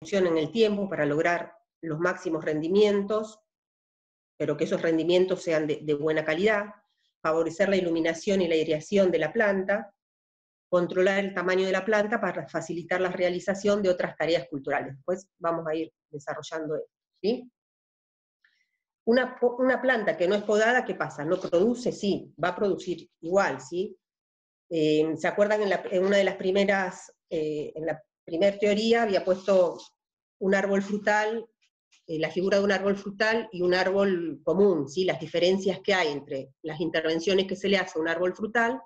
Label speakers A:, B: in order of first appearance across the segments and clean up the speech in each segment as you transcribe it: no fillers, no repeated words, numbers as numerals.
A: en el tiempo para lograr los máximos rendimientos, pero que esos rendimientos sean de buena calidad, favorecer la iluminación y la aireación de la planta, controlar el tamaño de la planta para facilitar la realización de otras tareas culturales. Después vamos a ir desarrollando esto, ¿sí? Una planta que no es podada, ¿qué pasa? ¿No produce? Sí, va a producir igual, ¿sí? ¿Se acuerdan en una de las primeras, en la primera teoría había puesto un árbol frutal, la figura de un árbol frutal y un árbol común, ¿sí? Las diferencias que hay entre las intervenciones que se le hace a un árbol frutal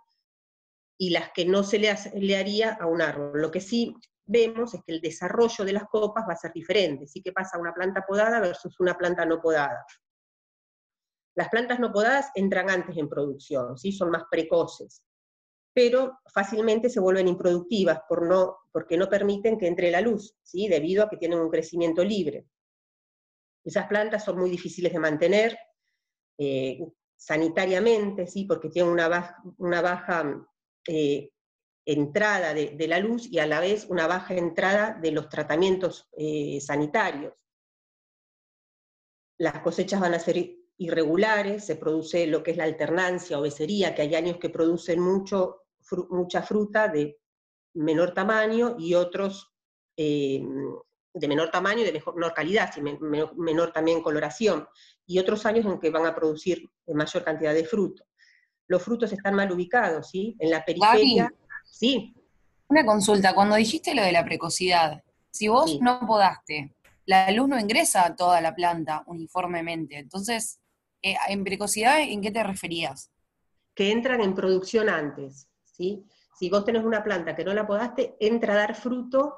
A: y las que no se le haría a un árbol. Lo que sí vemos es que el desarrollo de las copas va a ser diferente, ¿sí? ¿Qué pasa a una planta podada versus una planta no podada? Las plantas no podadas entran antes en producción, ¿sí? Son más precoces, pero fácilmente se vuelven improductivas porque no permiten que entre la luz, ¿sí? Debido a que tienen un crecimiento libre. Esas plantas son muy difíciles de mantener sanitariamente, ¿sí? Porque tienen una baja entrada de la luz y a la vez una baja entrada de los tratamientos sanitarios. Las cosechas van a ser irregulares, se produce lo que es la alternancia o becería, que hay años que producen mucha fruta de menor tamaño y otros de menor tamaño y de menor calidad, y menor también coloración, y otros años en que van a producir mayor cantidad de fruto. Los frutos están mal ubicados, ¿sí? En la periferia,
B: Gaby,
A: sí,
B: una consulta. Cuando dijiste lo de la precocidad, si vos
A: sí,
B: no podaste, la luz no ingresa a toda la planta uniformemente. Entonces, en precocidad, ¿en qué te referías?
A: que entran en producción antes, ¿sí? Si vos tenés una planta que no la podaste, entra a dar fruto,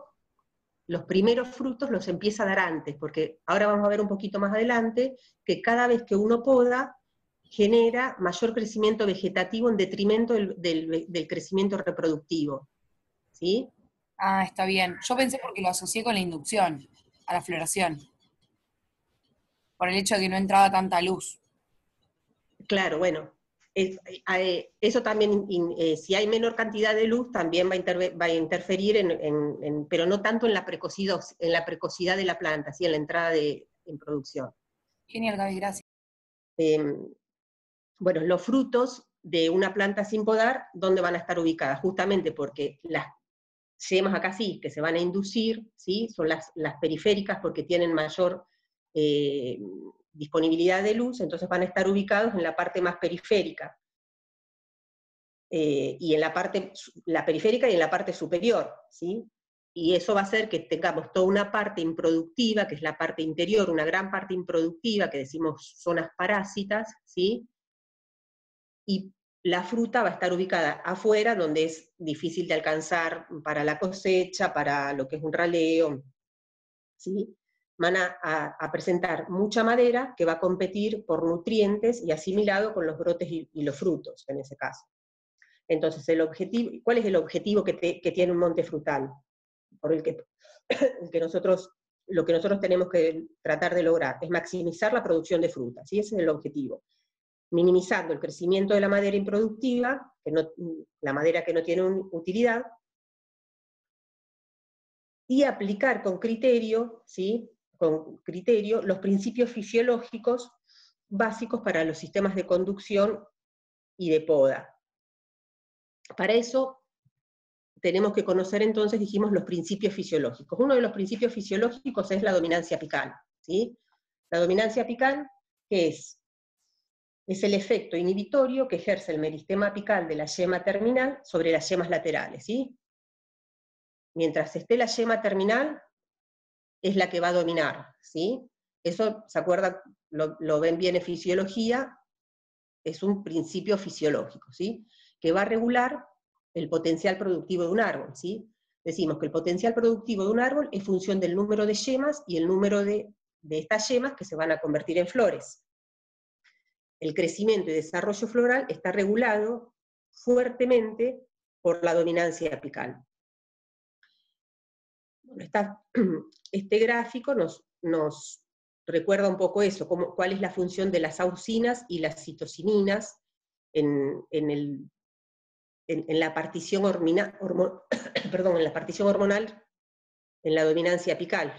A: los primeros frutos los empieza a dar antes, porque ahora vamos a ver un poquito más adelante que cada vez que uno poda, genera mayor crecimiento vegetativo en detrimento del crecimiento reproductivo, ¿sí?
B: Ah, está bien. Yo pensé porque lo asocié con la inducción, a la floración, por el hecho de que no entraba tanta luz.
A: Claro, bueno, eso también, si hay menor cantidad de luz, también va a interferir, pero no tanto en la precocidad de la planta, ¿sí? En la entrada en producción.
B: Genial, Gaby, gracias.
A: Eh, bueno, los frutos de una planta sin podar, ¿dónde van a estar ubicadas? Justamente porque las yemas acá sí, que se van a inducir, ¿sí? Son las periféricas porque tienen mayor eh, disponibilidad de luz, entonces van a estar ubicados en la parte más periférica. Y en la periférica y en la parte superior, ¿sí? Y eso va a hacer que tengamos toda una parte improductiva, que es la parte interior, una gran parte improductiva, que decimos zonas parásitas, ¿sí? Y la fruta va a estar ubicada afuera, donde es difícil de alcanzar para la cosecha, para lo que es un raleo, ¿sí? Van a presentar mucha madera que va a competir por nutrientes y asimilado con los brotes y los frutos, en ese caso. Entonces, ¿cuál es el objetivo que tiene un monte frutal? Por lo que nosotros tenemos que tratar de lograr es maximizar la producción de frutas, ¿sí? Ese es el objetivo. Minimizando el crecimiento de la madera improductiva, la madera que no tiene utilidad, y aplicar con criterio, ¿sí? Con criterio los principios fisiológicos básicos para los sistemas de conducción y de poda. Para eso tenemos que conocer entonces, dijimos, los principios fisiológicos. Uno de los principios fisiológicos es la dominancia apical, ¿sí? La dominancia apical, ¿qué es? Es el efecto inhibitorio que ejerce el meristema apical de la yema terminal sobre las yemas laterales, ¿sí? Mientras esté la yema terminal, es la que va a dominar, ¿sí? Eso, ¿se acuerdan? Lo ven bien en fisiología, es un principio fisiológico, ¿sí? Que va a regular el potencial productivo de un árbol, ¿sí? Decimos que el potencial productivo de un árbol es función del número de yemas y el número de estas yemas que se van a convertir en flores. El crecimiento y desarrollo floral está regulado fuertemente por la dominancia apical. Bueno, este gráfico nos recuerda un poco eso, cuál es la función de las auxinas y las citocininas en la partición hormonal en la dominancia apical.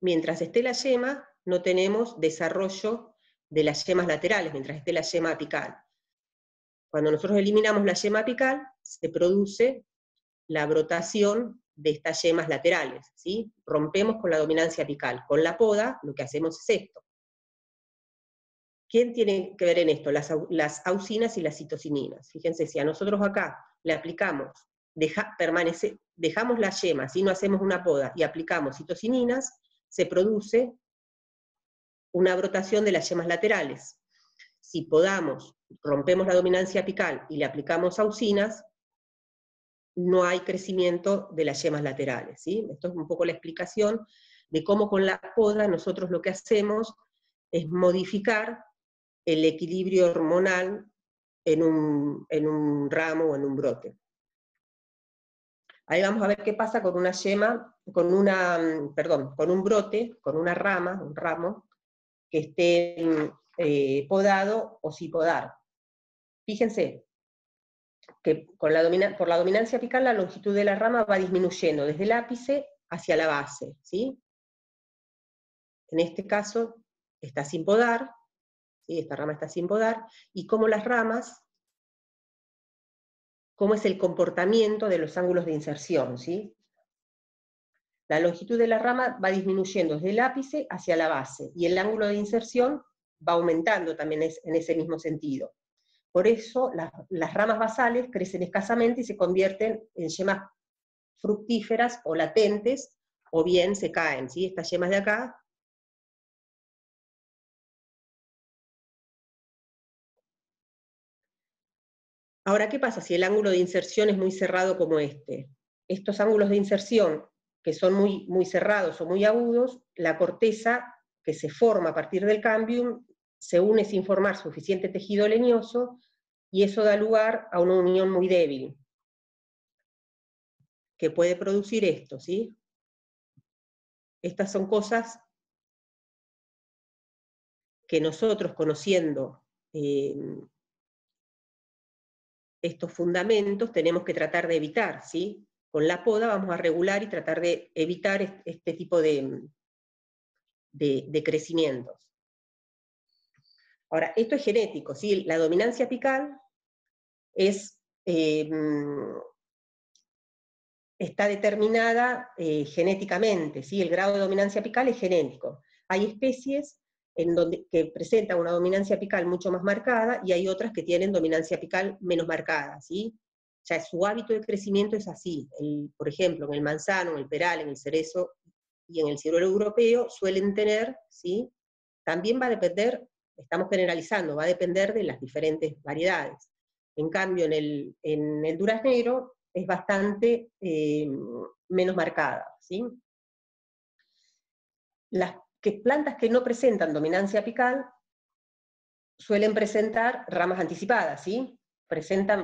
A: Mientras esté la yema, no tenemos desarrollo de las yemas laterales, mientras esté la yema apical. Cuando nosotros eliminamos la yema apical, se produce la brotación de estas yemas laterales, ¿sí? Rompemos con la dominancia apical. Con la poda, lo que hacemos es esto. ¿Quién tiene que ver en esto? Las auxinas y las citosininas. Fíjense, si a nosotros acá le aplicamos, dejamos la yema, si no hacemos una poda, y aplicamos citosininas, se produce una brotación de las yemas laterales. Si podamos, rompemos la dominancia apical y le aplicamos auxinas, no hay crecimiento de las yemas laterales, ¿sí? Esto es un poco la explicación de cómo con la poda nosotros lo que hacemos es modificar el equilibrio hormonal en un ramo o en un brote. Ahí vamos a ver qué pasa con una yema, con un brote, con una rama, un ramo, que esté podado o sin podar. Fíjense que por la dominancia apical la longitud de la rama va disminuyendo desde el ápice hacia la base, ¿sí? En este caso está sin podar, ¿sí? Esta rama está sin podar, y como las ramas, cómo es el comportamiento de los ángulos de inserción, ¿sí? La longitud de la rama va disminuyendo desde el ápice hacia la base, y el ángulo de inserción va aumentando también en ese mismo sentido. Por eso las ramas basales crecen escasamente y se convierten en yemas fructíferas o latentes, o bien se caen, ¿sí? Estas yemas de acá. Ahora, ¿qué pasa si el ángulo de inserción es muy cerrado como este? Estos ángulos de inserción, que son muy, muy cerrados o muy agudos, la corteza que se forma a partir del cámbium se une sin formar suficiente tejido leñoso, y eso da lugar a una unión muy débil, que puede producir esto, ¿sí? Estas son cosas que nosotros, conociendo estos fundamentos, tenemos que tratar de evitar, ¿sí? Con la poda vamos a regular y tratar de evitar este tipo de crecimientos. Ahora, esto es genético, ¿sí? La dominancia apical está determinada genéticamente, ¿sí? El grado de dominancia apical es genético. Hay especies que presentan una dominancia apical mucho más marcada, y hay otras que tienen dominancia apical menos marcada, ¿sí? O sea, su hábito de crecimiento es así. Por ejemplo, en el manzano, en el peral, en el cerezo y en el ciruelo europeo suelen tener, ¿sí? También va a depender, estamos generalizando, va a depender de las diferentes variedades. En cambio, en el duraznero es bastante menos marcada, ¿sí? Las plantas que no presentan dominancia apical suelen presentar ramas anticipadas, ¿sí?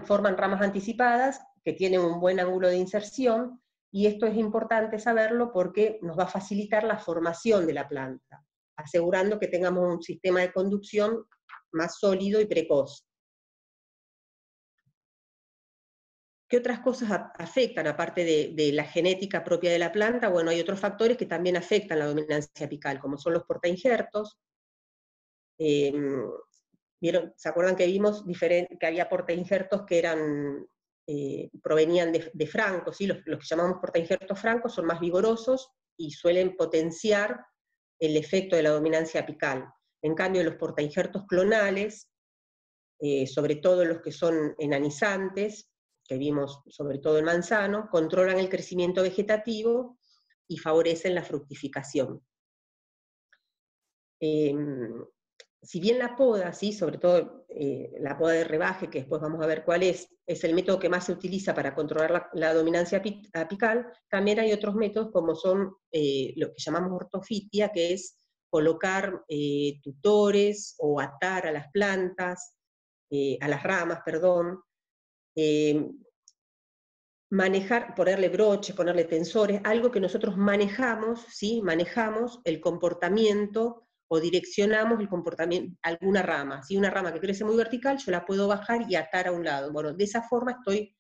A: Forman ramas anticipadas que tienen un buen ángulo de inserción, y esto es importante saberlo porque nos va a facilitar la formación de la planta, asegurando que tengamos un sistema de conducción más sólido y precoz. ¿Qué otras cosas afectan, aparte de la genética propia de la planta? Bueno, hay otros factores que también afectan la dominancia apical, como son los portainjertos. ¿Se acuerdan que vimos que había portainjertos que provenían de francos, ¿sí? Los que llamamos portainjertos francos son más vigorosos y suelen potenciar el efecto de la dominancia apical. En cambio, los portainjertos clonales, sobre todo los que son enanizantes, que vimos sobre todo en manzano, controlan el crecimiento vegetativo y favorecen la fructificación. Si bien la poda, ¿sí? Sobre todo la poda de rebaje, que después vamos a ver cuál es el método que más se utiliza para controlar la dominancia apical, también hay otros métodos como son lo que llamamos ortofitia, que es colocar tutores o atar a las plantas, a las ramas, perdón, ponerle broches, ponerle tensores, algo que nosotros manejamos, ¿sí? Manejamos el comportamiento o direccionamos el comportamiento, alguna rama, ¿sí? Una rama que crece muy vertical, yo la puedo bajar y atar a un lado. Bueno, de esa forma estoy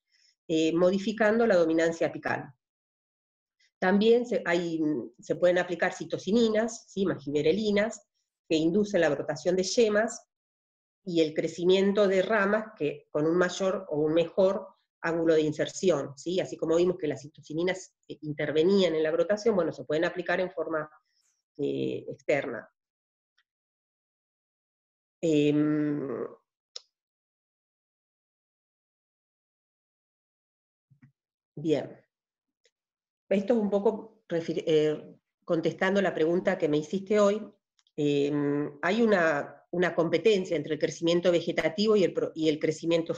A: modificando la dominancia apical. También se pueden aplicar citocininas, ¿sí? Magiberelinas, que inducen la brotación de yemas y el crecimiento de ramas que, con un mayor o un mejor ángulo de inserción, ¿sí? Así como vimos que las citocininas intervenían en la brotación, bueno, se pueden aplicar en forma externa. Bien. Esto es un poco contestando la pregunta que me hiciste hoy. Hay una competencia entre el crecimiento vegetativo y el crecimiento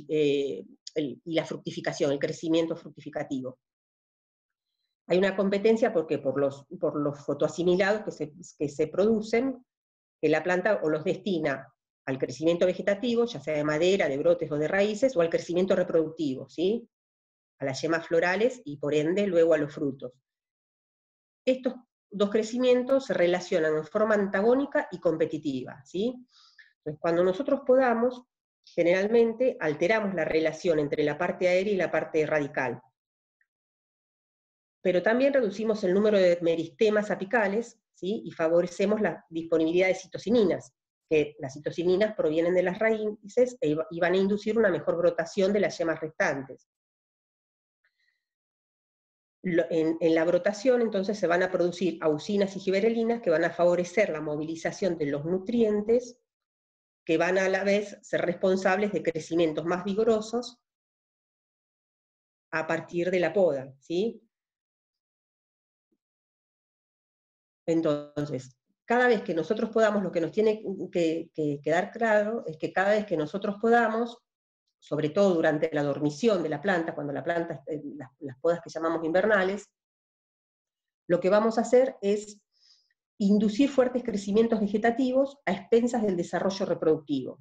A: y la fructificación, el crecimiento fructificativo. Hay una competencia porque por los fotoasimilados que se producen, que la planta o los destina al crecimiento vegetativo, ya sea de madera, de brotes o de raíces, o al crecimiento reproductivo, ¿sí? A las yemas florales y por ende luego a los frutos. Estos dos crecimientos se relacionan en forma antagónica y competitiva, ¿sí? Entonces, cuando nosotros podamos, generalmente alteramos la relación entre la parte aérea y la parte radical. Pero también reducimos el número de meristemas apicales, ¿sí? Y favorecemos la disponibilidad de citocininas, que las citocininas provienen de las raíces y van a inducir una mejor brotación de las yemas restantes. En la brotación, entonces, se van a producir auxinas y giberelinas que van a favorecer la movilización de los nutrientes, que van a la vez ser responsables de crecimientos más vigorosos a partir de la poda, ¿sí? Entonces, cada vez que nosotros podamos, lo que nos tiene que quedar claro es que cada vez que nosotros podamos, sobre todo durante la dormición de la planta, cuando la planta, las podas que llamamos invernales, lo que vamos a hacer es inducir fuertes crecimientos vegetativos a expensas del desarrollo reproductivo.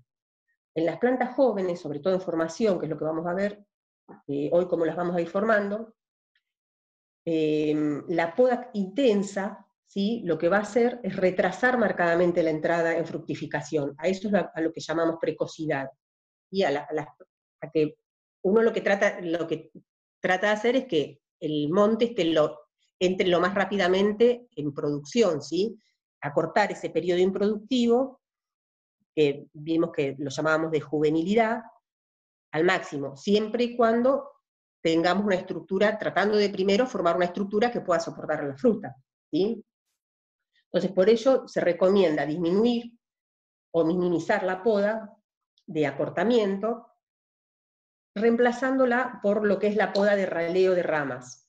A: En las plantas jóvenes, sobre todo en formación, que es lo que vamos a ver hoy, cómo las vamos a ir formando, la poda intensa, ¿sí? Lo que va a hacer es retrasar marcadamente la entrada en fructificación. A eso es a lo que llamamos precocidad. Y a que uno lo que trata de hacer es que el monte entre lo más rápidamente en producción, ¿sí? Acortar ese periodo improductivo, que vimos que lo llamábamos de juvenilidad, al máximo, siempre y cuando tengamos una estructura, tratando de primero formar una estructura que pueda soportar la fruta, ¿sí? Entonces, por ello se recomienda disminuir o minimizar la poda de acortamiento, reemplazándola por lo que es la poda de raleo de ramas,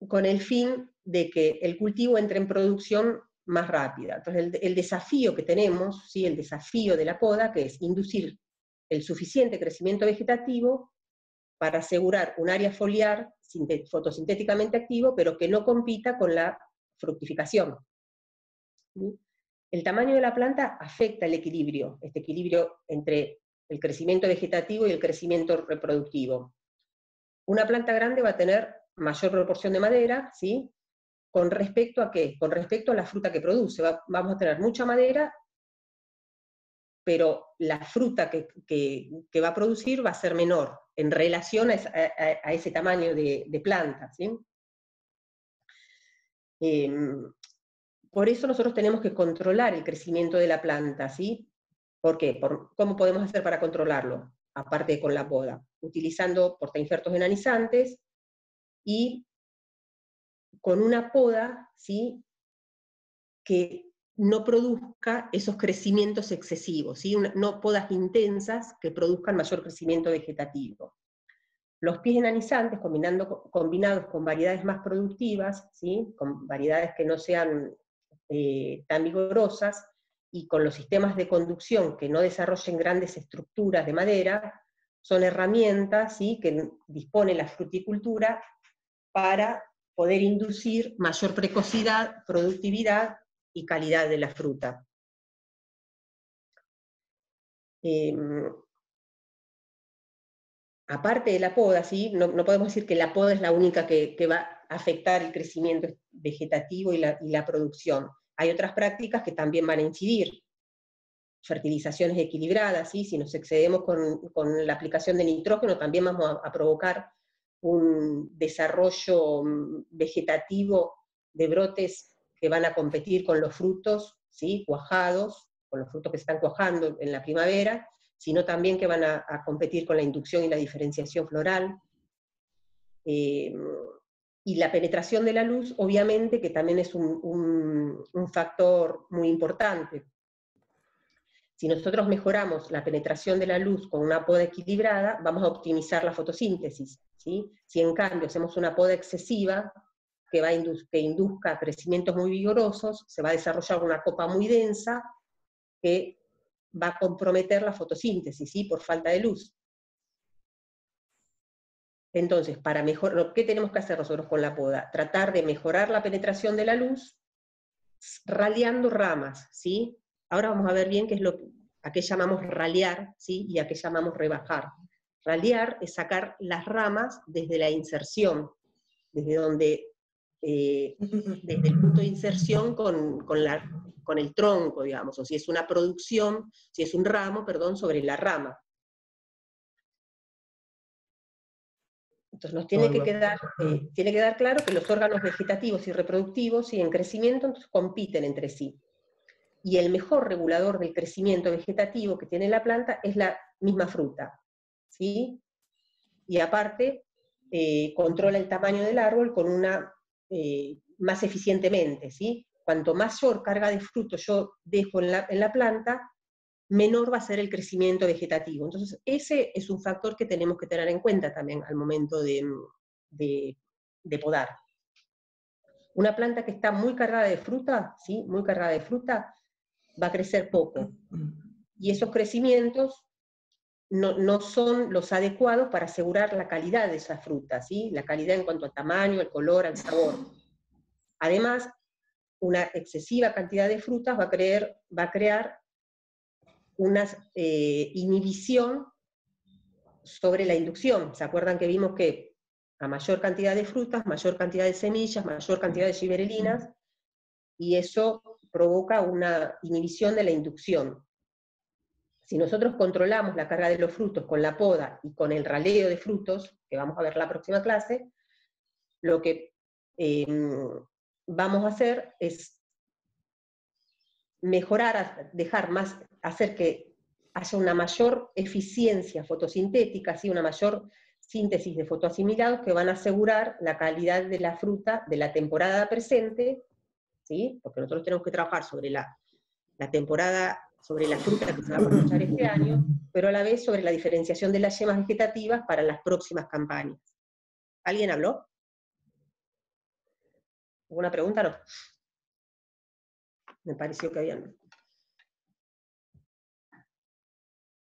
A: con el fin de que el cultivo entre en producción más rápida. Entonces, el desafío que tenemos, ¿sí? El desafío de la poda, que es inducir el suficiente crecimiento vegetativo para asegurar un área foliar fotosintéticamente activo, pero que no compita con la fructificación. ¿Sí? El tamaño de la planta afecta el equilibrio, este equilibrio entre el crecimiento vegetativo y el crecimiento reproductivo. Una planta grande va a tener mayor proporción de madera, ¿sí? ¿Con respecto a qué? Con respecto a la fruta que produce. Vamos a tener mucha madera, pero la fruta que va a producir va a ser menor en relación a ese tamaño de planta, ¿sí? Por eso nosotros tenemos que controlar el crecimiento de la planta, ¿sí? ¿Por qué? ¿Cómo podemos hacer para controlarlo? Aparte de con la poda, utilizando portainjertos enanizantes y con una poda, ¿sí? Que no produzca esos crecimientos excesivos, ¿sí? No podas intensas que produzcan mayor crecimiento vegetativo. Los pies enanizantes, combinados con variedades más productivas, ¿sí? Con variedades que no sean tan vigorosas, y con los sistemas de conducción que no desarrollen grandes estructuras de madera, son herramientas, ¿sí? Que dispone la fruticultura para poder inducir mayor precocidad, productividad y calidad de la fruta. Aparte de la poda, ¿sí? No podemos decir que la poda es la única que va a afectar el crecimiento vegetativo y la producción. Hay otras prácticas que también van a incidir. Fertilizaciones equilibradas, ¿sí? Si nos excedemos con la aplicación de nitrógeno, también vamos a provocar un desarrollo vegetativo de brotes que van a competir con los frutos, ¿sí?, cuajados, con los frutos que se están cuajando en la primavera, sino también que van a competir con la inducción y la diferenciación floral. Y la penetración de la luz, obviamente, que también es un factor muy importante. Si nosotros mejoramos la penetración de la luz con una poda equilibrada, vamos a optimizar la fotosíntesis, ¿sí? Si en cambio hacemos una poda excesiva, que induzca crecimientos muy vigorosos, se va a desarrollar una copa muy densa que va a comprometer la fotosíntesis, ¿sí?, por falta de luz. Entonces, ¿qué tenemos que hacer nosotros con la poda? Tratar de mejorar la penetración de la luz raleando ramas, ¿sí? Ahora vamos a ver bien a qué llamamos ralear, ¿sí?, y a qué llamamos rebajar. Ralear es sacar las ramas desde la inserción, desde el punto de inserción con el tronco, digamos, o si es una producción, si es un ramo, perdón, sobre la rama. Entonces nos tiene que quedar claro que los órganos vegetativos y reproductivos y en crecimiento entonces compiten entre sí. Y el mejor regulador del crecimiento vegetativo que tiene la planta es la misma fruta, ¿sí? Y aparte, controla el tamaño del árbol más eficientemente, ¿sí? Cuanto mayor carga de fruto yo dejo en la planta, menor va a ser el crecimiento vegetativo. Entonces, ese es un factor que tenemos que tener en cuenta también al momento de podar. Una planta que está muy cargada de fruta, ¿sí?, muy cargada de fruta, va a crecer poco. Y esos crecimientos no son los adecuados para asegurar la calidad de esa fruta, ¿sí?, la calidad en cuanto al tamaño, al color, al sabor. Además, una excesiva cantidad de frutas va a crear una inhibición sobre la inducción. ¿Se acuerdan que vimos que a mayor cantidad de frutas, mayor cantidad de semillas, mayor cantidad de giberelinas, y eso provoca una inhibición de la inducción? Si nosotros controlamos la carga de los frutos con la poda y con el raleo de frutos, que vamos a ver la próxima clase, lo que vamos a hacer es mejorar, hacer que haya una mayor eficiencia fotosintética, ¿sí?, una mayor síntesis de fotoasimilados que van a asegurar la calidad de la fruta de la temporada presente, ¿sí?, porque nosotros tenemos que trabajar sobre la temporada, sobre la fruta que se va a cosechar este año, pero a la vez sobre la diferenciación de las yemas vegetativas para las próximas campañas. ¿Alguien habló? ¿Alguna pregunta? No. Me pareció que habían.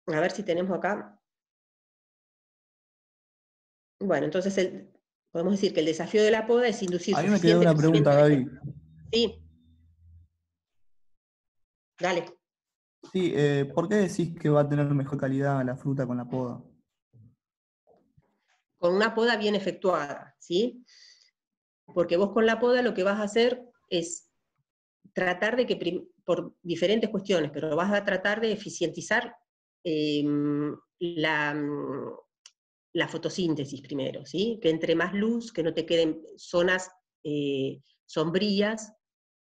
A: A ver si tenemos acá. Bueno, entonces podemos decir que el desafío de la poda es inducir
C: A mí me quedó
A: suficiente
C: una pregunta, Gaby.
A: Sí. Dale.
C: Sí, ¿por qué decís que va a tener mejor calidad la fruta con la poda?
A: Con una poda bien efectuada, ¿sí? Porque vos con la poda lo que vas a hacer es tratar de que, por diferentes cuestiones, pero vas a tratar de eficientizar la fotosíntesis primero, ¿sí? Que entre más luz, que no te queden zonas sombrías,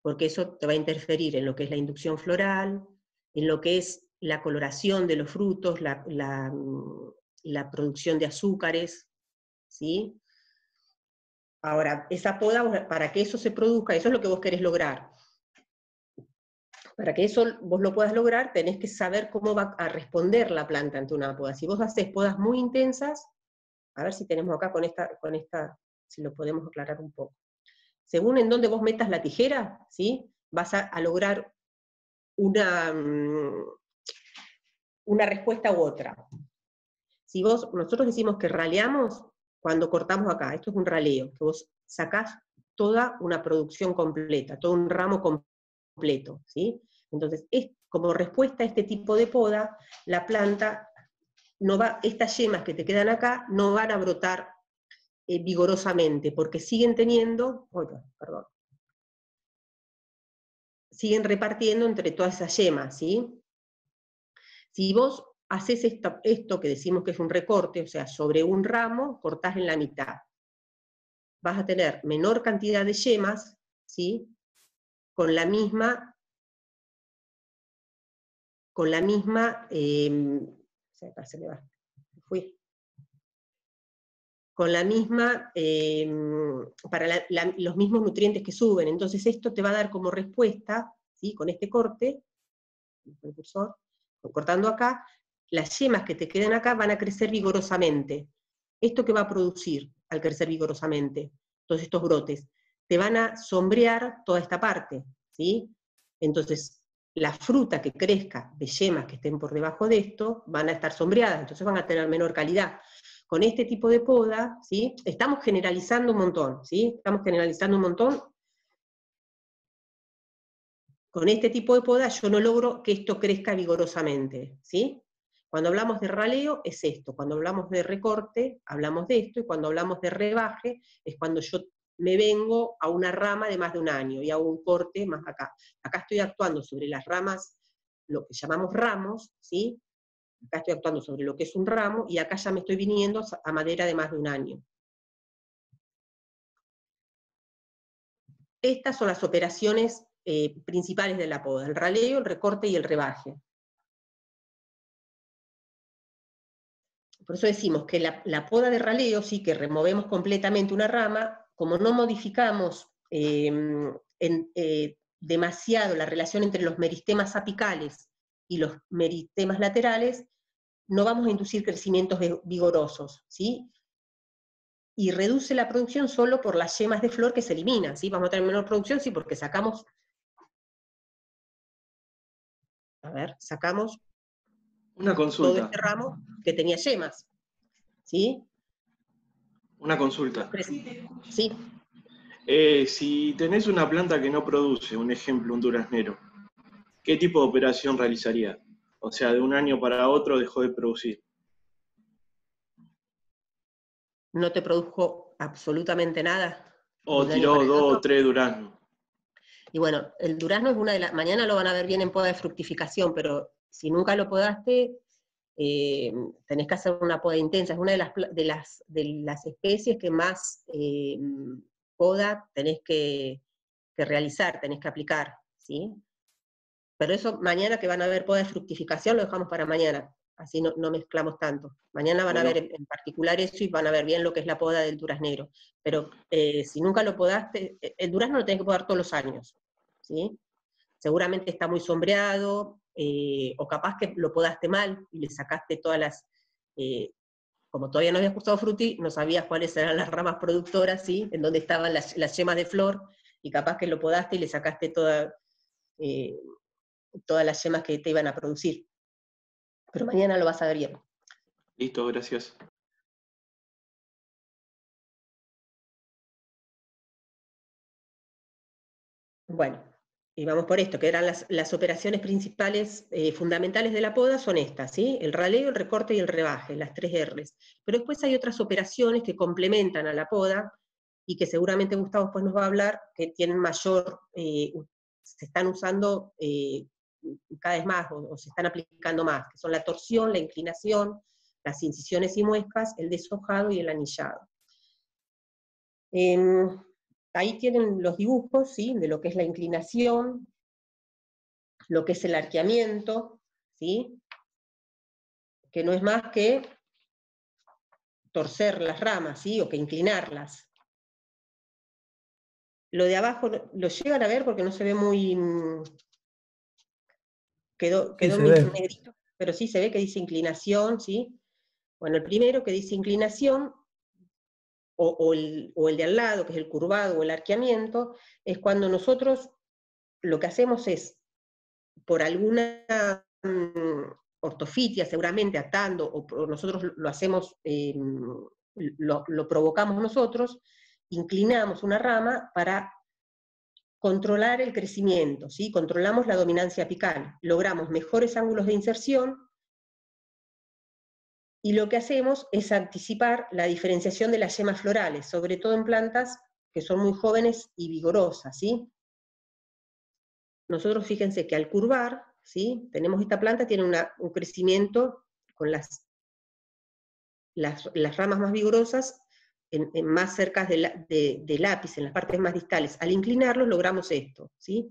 A: porque eso te va a interferir en lo que es la inducción floral, en lo que es la coloración de los frutos, la producción de azúcares, ¿sí? Ahora, esa poda, para que eso se produzca, eso es lo que vos querés lograr. Para que eso vos lo puedas lograr, tenés que saber cómo va a responder la planta ante una poda. Si vos haces podas muy intensas, a ver si tenemos acá con esta, si lo podemos aclarar un poco. Según en dónde vos metas la tijera, ¿sí?, vas a lograr una respuesta u otra. Si nosotros decimos que raleamos, cuando cortamos acá, esto es un raleo, que vos sacás toda una producción completa, todo un ramo completo, ¿sí? Entonces, como respuesta a este tipo de poda, la planta estas yemas que te quedan acá no van a brotar vigorosamente, porque siguen siguen repartiendo entre todas esas yemas, ¿sí? Si vos haces esto que decimos que es un recorte, o sea, sobre un ramo cortás en la mitad. Vas a tener menor cantidad de yemas, ¿sí? Con la misma, se me va, fui. Con la misma, para los mismos nutrientes que suben. Entonces esto te va a dar como respuesta, ¿sí? Con este corte, el cursor, cortando acá, las yemas que te queden acá van a crecer vigorosamente. ¿Esto qué va a producir al crecer vigorosamente? Todos estos brotes. Te van a sombrear toda esta parte, ¿sí? Entonces, la fruta que crezca de yemas que estén por debajo de esto, van a estar sombreadas, entonces van a tener menor calidad. Con este tipo de poda, ¿sí? Estamos generalizando un montón, ¿sí? Estamos generalizando un montón. Con este tipo de poda yo no logro que esto crezca vigorosamente, ¿sí? Cuando hablamos de raleo es esto, cuando hablamos de recorte hablamos de esto, y cuando hablamos de rebaje es cuando yo me vengo a una rama de más de un año y hago un corte más acá. Acá estoy actuando sobre las ramas, lo que llamamos ramos, ¿sí? Acá estoy actuando sobre lo que es un ramo, y acá ya me estoy viniendo a madera de más de un año. Estas son las operaciones principales de la poda: el raleo, el recorte y el rebaje. Por eso decimos que la poda de raleo, sí, que removemos completamente una rama, como no modificamos demasiado la relación entre los meristemas apicales y los meristemas laterales, no vamos a inducir crecimientos vigorosos, ¿sí? Y reduce la producción solo por las yemas de flor que se eliminan, ¿sí? Vamos a tener menor producción, sí, porque sacamos, sacamos
D: Una
A: todo
D: consulta.
A: este ramo que tenía yemas, ¿sí?
D: Una consulta.
A: Sí.
D: Si tenés una planta que no produce, un ejemplo, un duraznero, ¿qué tipo de operación realizaría? O sea, de un año para otro dejó de producir.
A: No te produjo absolutamente nada de
D: O
A: un año
D: tiró
A: para el
D: 2 o
A: otro.
D: 3 duraznos.
A: Y bueno, el durazno es una de las, mañana lo van a ver bien en poda de fructificación, pero si nunca lo podaste, tenés que hacer una poda intensa. Es una de las especies que más poda tenés que realizar, tenés que aplicar, ¿sí? Pero eso mañana, que van a ver poda de fructificación, lo dejamos para mañana, así no mezclamos tanto. Mañana van a ver en particular eso, y van a ver bien lo que es la poda del duraznero. Pero si nunca lo podaste, el durazno lo tenés que podar todos los años, ¿sí? Seguramente está muy sombreado, o capaz que lo podaste mal y le sacaste todas las... como todavía no habías cursado fruti, no sabías cuáles eran las ramas productoras, ¿sí? En dónde estaban las yemas de flor, y capaz que lo podaste y le sacaste todas las yemas que te iban a producir. Pero mañana lo vas a ver bien.
D: Listo, gracias.
A: Bueno, y vamos por esto, que eran las operaciones principales, fundamentales de la poda, son estas, ¿sí? El raleo, el recorte y el rebaje, las 3 R's. Pero después hay otras operaciones que complementan a la poda, y que seguramente Gustavo después nos va a hablar, que tienen mayor, se están usando cada vez más, o se están aplicando más, que son la torsión, la inclinación, las incisiones y muescas, el deshojado y el anillado. Ahí tienen los dibujos, ¿sí? De lo que es la inclinación, lo que es el arqueamiento, ¿sí? Que no es más que torcer las ramas, ¿sí? O que inclinarlas. Lo de abajo lo llegan a ver porque no se ve muy... Quedó muy negrito, pero sí se ve que dice inclinación, ¿sí? Bueno, el primero que dice inclinación, o el de al lado, que es el curvado o el arqueamiento, es cuando nosotros lo que hacemos es, por alguna ortofitia, seguramente atando, o nosotros lo hacemos, lo provocamos nosotros, inclinamos una rama para controlar el crecimiento, ¿sí? Controlamos la dominancia apical, logramos mejores ángulos de inserción, y lo que hacemos es anticipar la diferenciación de las yemas florales, sobre todo en plantas que son muy jóvenes y vigorosas, ¿sí? Nosotros, fíjense que al curvar, ¿sí? Tenemos esta planta, tiene un crecimiento las ramas más vigorosas más cerca del ápice, en las partes más distales. Al inclinarlos logramos esto, ¿sí?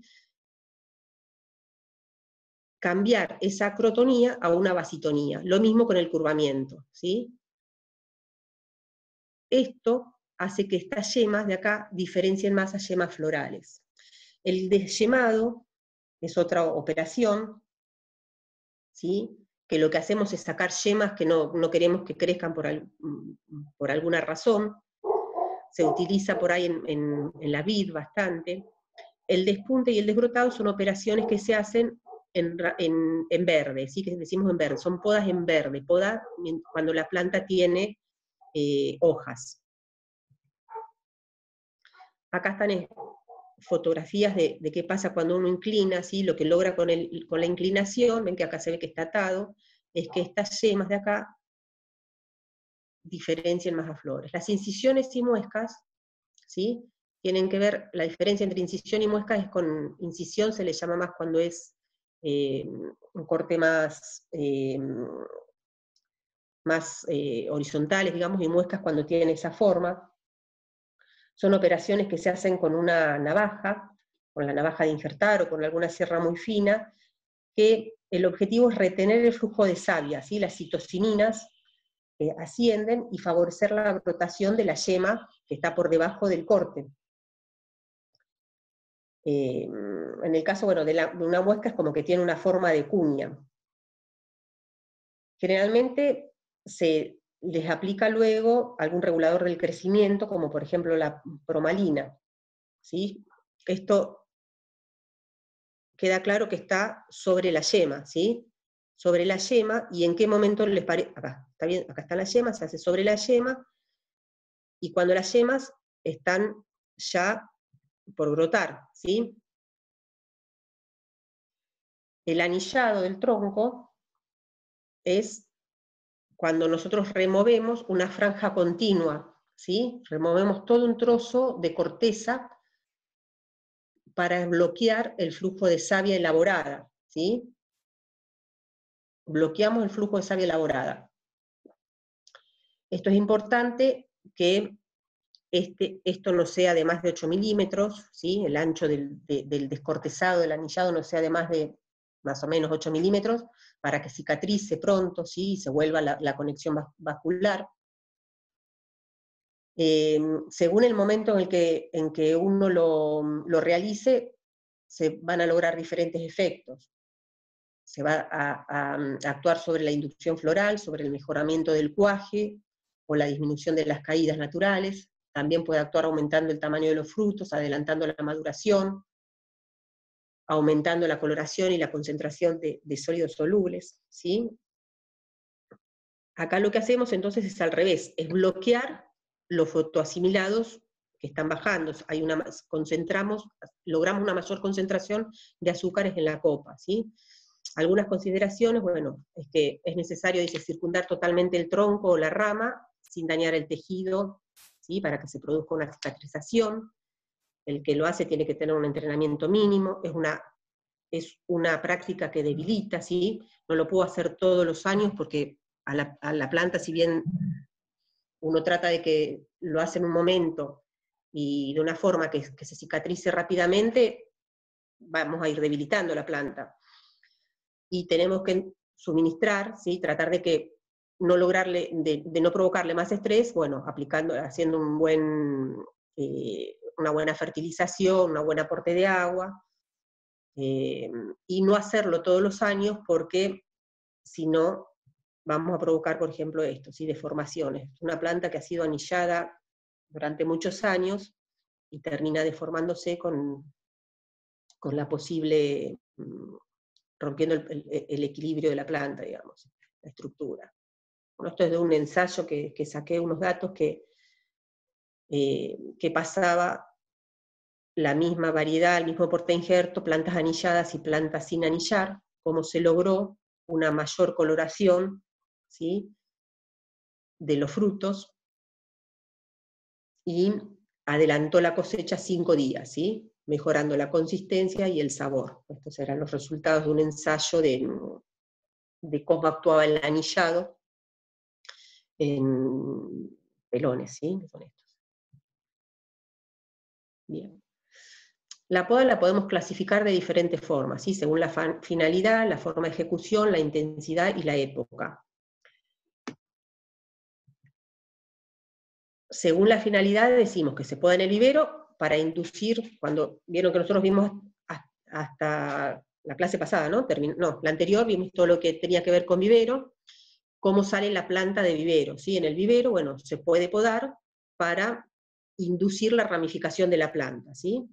A: Cambiar esa acrotonía a una basitonía. Lo mismo con el curvamiento, ¿sí? Esto hace que estas yemas de acá diferencien más a yemas florales. El desyemado es otra operación, ¿sí? Que lo que hacemos es sacar yemas que no queremos que crezcan por alguna razón. Se utiliza por ahí en la vid bastante. El despunte y el desbrotado son operaciones que se hacen en verde, ¿sí? Que decimos en verde, son podas en verde, poda cuando la planta tiene hojas. Acá están fotografías de qué pasa cuando uno inclina, ¿sí? Lo que logra con la inclinación, ven que acá se ve que está atado, es que estas yemas de acá diferencian más a flores. Las incisiones y muescas, ¿sí? Tienen que ver, la diferencia entre incisión y muesca es con incisión se le llama más cuando es un corte más horizontales, digamos, y muescas cuando tienen esa forma. Son operaciones que se hacen con una navaja, con la navaja de injertar o con alguna sierra muy fina, que el objetivo es retener el flujo de savia, ¿sí? Las citocininas ascienden y favorecer la brotación de la yema que está por debajo del corte. En el caso, bueno, de una muesca es como que tiene una forma de cuña. Generalmente se les aplica luego algún regulador del crecimiento, como por ejemplo la promalina, ¿sí? Esto queda claro que está sobre la yema, ¿sí? Sobre la yema, y en qué momento les parece, acá, ¿está bien? Acá están las yemas, se hace sobre la yema, y cuando las yemas están ya por brotar, ¿sí? El anillado del tronco es cuando nosotros removemos una franja continua, ¿sí? Removemos todo un trozo de corteza para bloquear el flujo de savia elaborada, ¿sí? Bloqueamos el flujo de savia elaborada. Esto es importante que esto no sea de más de 8 milímetros, ¿sí? El ancho del descortezado, del anillado, no sea de más o menos 8 milímetros, para que cicatrice pronto, ¿sí? Y se vuelva la conexión vascular. Según el momento en que uno lo realice, se van a lograr diferentes efectos. Se va a actuar sobre la inducción floral, sobre el mejoramiento del cuaje, o la disminución de las caídas naturales. También puede actuar aumentando el tamaño de los frutos, adelantando la maduración, aumentando la coloración y la concentración de sólidos solubles, ¿sí? Acá lo que hacemos entonces es al revés, es bloquear los fotoasimilados que están bajando, logramos una mayor concentración de azúcares en la copa, ¿sí? Algunas consideraciones, bueno, es que es necesario, dice, circundar totalmente el tronco o la rama, sin dañar el tejido, ¿sí? Para que se produzca una cicatrización. El que lo hace tiene que tener un entrenamiento mínimo, es una práctica que debilita, ¿sí? No lo puedo hacer todos los años porque a la planta, si bien uno trata de que lo hace en un momento y de una forma que se cicatrice rápidamente, vamos a ir debilitando la planta. Y tenemos que suministrar, ¿sí? Tratar de que no lograrle, de no provocarle más estrés, bueno, haciendo una buena fertilización, un buen aporte de agua, y no hacerlo todos los años porque si no vamos a provocar, por ejemplo, esto, ¿sí? Deformaciones. Una planta que ha sido anillada durante muchos años y termina deformándose con la posible, rompiendo el equilibrio de la planta, digamos, la estructura. Bueno, esto es de un ensayo que saqué unos datos que pasaba la misma variedad, el mismo portainjerto, plantas anilladas y plantas sin anillar, cómo se logró una mayor coloración, ¿sí? De los frutos, y adelantó la cosecha 5 días, ¿sí? Mejorando la consistencia y el sabor. Estos eran los resultados de un ensayo de cómo actuaba el anillado en pelones, ¿sí? Que son estos. Bien. La poda la podemos clasificar de diferentes formas, ¿sí? Según la finalidad, la forma de ejecución, la intensidad y la época. Según la finalidad decimos que se poda en el vivero para inducir, cuando vieron que nosotros vimos hasta la clase pasada, ¿no? La anterior vimos todo lo que tenía que ver con vivero, cómo sale la planta de vivero, ¿sí? En el vivero, bueno, se puede podar para inducir la ramificación de la planta, ¿sí?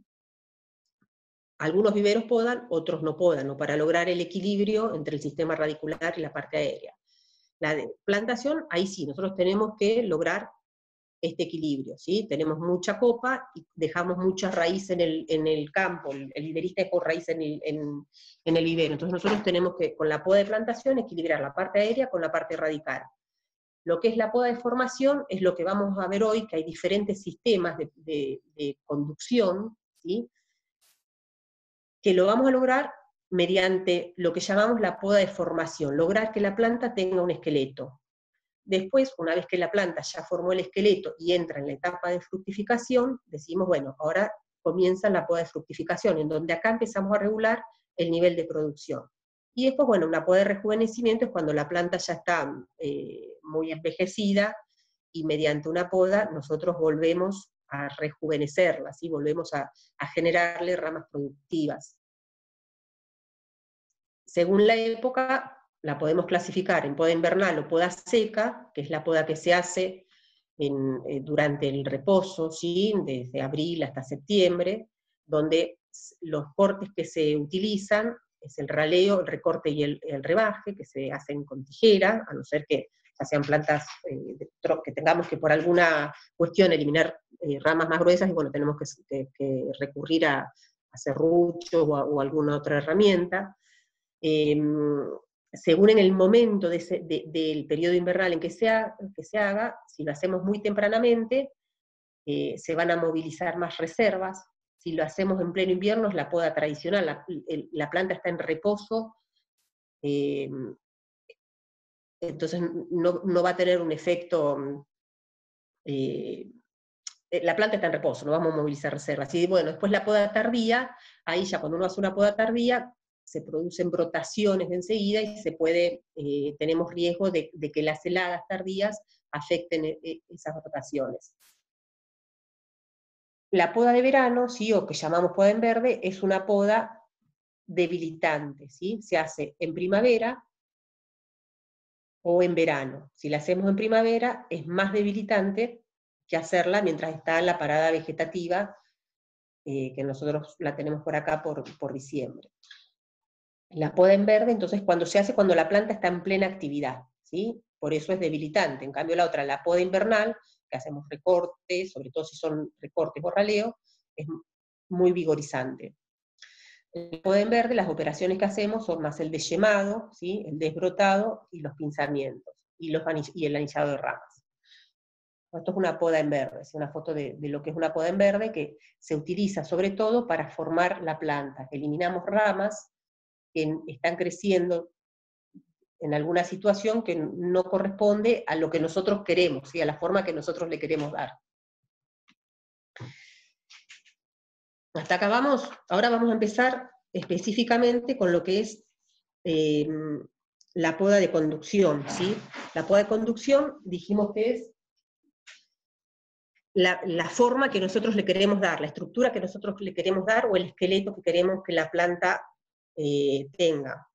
A: Algunos viveros podan, otros no podan, o para lograr el equilibrio entre el sistema radicular y la parte aérea. La plantación, ahí sí, nosotros tenemos que lograr este equilibrio, ¿sí? Tenemos mucha copa y dejamos mucha raíz en el campo, el viverista dejó raíz en el vivero, entonces nosotros tenemos que, con la poda de plantación, equilibrar la parte aérea con la parte radical. Lo que es la poda de formación es lo que vamos a ver hoy, que hay diferentes sistemas de conducción, ¿sí? Que lo vamos a lograr mediante lo que llamamos la poda de formación, lograr que la planta tenga un esqueleto. Después, una vez que la planta ya formó el esqueleto y entra en la etapa de fructificación, decimos, bueno, ahora comienza la poda de fructificación, en donde acá empezamos a regular el nivel de producción. Y después, bueno, una poda de rejuvenecimiento es cuando la planta ya está muy envejecida, y mediante una poda nosotros volvemos a rejuvenecerla, ¿sí? Volvemos a generarle ramas productivas. Según la época, la podemos clasificar en poda invernal o poda seca, que es la poda que se hace durante el reposo, ¿sí? Desde abril hasta septiembre, donde los cortes que se utilizan es el raleo, el recorte y el rebaje, que se hacen con tijera, a no ser que ya sean plantas que tengamos que por alguna cuestión eliminar ramas más gruesas, y bueno, tenemos que recurrir a serrucho o alguna otra herramienta. Según en el momento del periodo invernal en que se haga, si lo hacemos muy tempranamente, se van a movilizar más reservas. Si lo hacemos en pleno invierno es la poda tradicional, la planta está en reposo, entonces no va a tener un efecto, la planta está en reposo, no vamos a movilizar reservas. Y bueno, después la poda tardía, ahí ya cuando uno hace una poda tardía, se producen brotaciones de enseguida y tenemos riesgo de que las heladas tardías afecten esas brotaciones. La poda de verano, ¿sí? O que llamamos poda en verde, es una poda debilitante, ¿sí? Se hace en primavera o en verano. Si la hacemos en primavera, es más debilitante que hacerla mientras está en la parada vegetativa, que nosotros la tenemos por acá por diciembre. La poda en verde, entonces, cuando se hace cuando la planta está en plena actividad, ¿sí? Por eso es debilitante. En cambio, la otra, la poda invernal, que hacemos recortes, sobre todo si son recortes o raleo, es muy vigorizante. La poda en verde, las operaciones que hacemos son más el desyemado, ¿sí? El desbrotado y los pinzamientos, y el anillado de ramas. Esto es una poda en verde, es una foto de lo que es una poda en verde, que se utiliza sobre todo para formar la planta. Eliminamos ramas que están creciendo en alguna situación que no corresponde a lo que nosotros queremos, ¿sí? A la forma que nosotros le queremos dar. Hasta acá vamos. Ahora vamos a empezar específicamente con lo que es la poda de conducción, ¿sí? La poda de conducción dijimos que es la forma que nosotros le queremos dar, la estructura que nosotros le queremos dar, o el esqueleto que queremos que la planta tenga.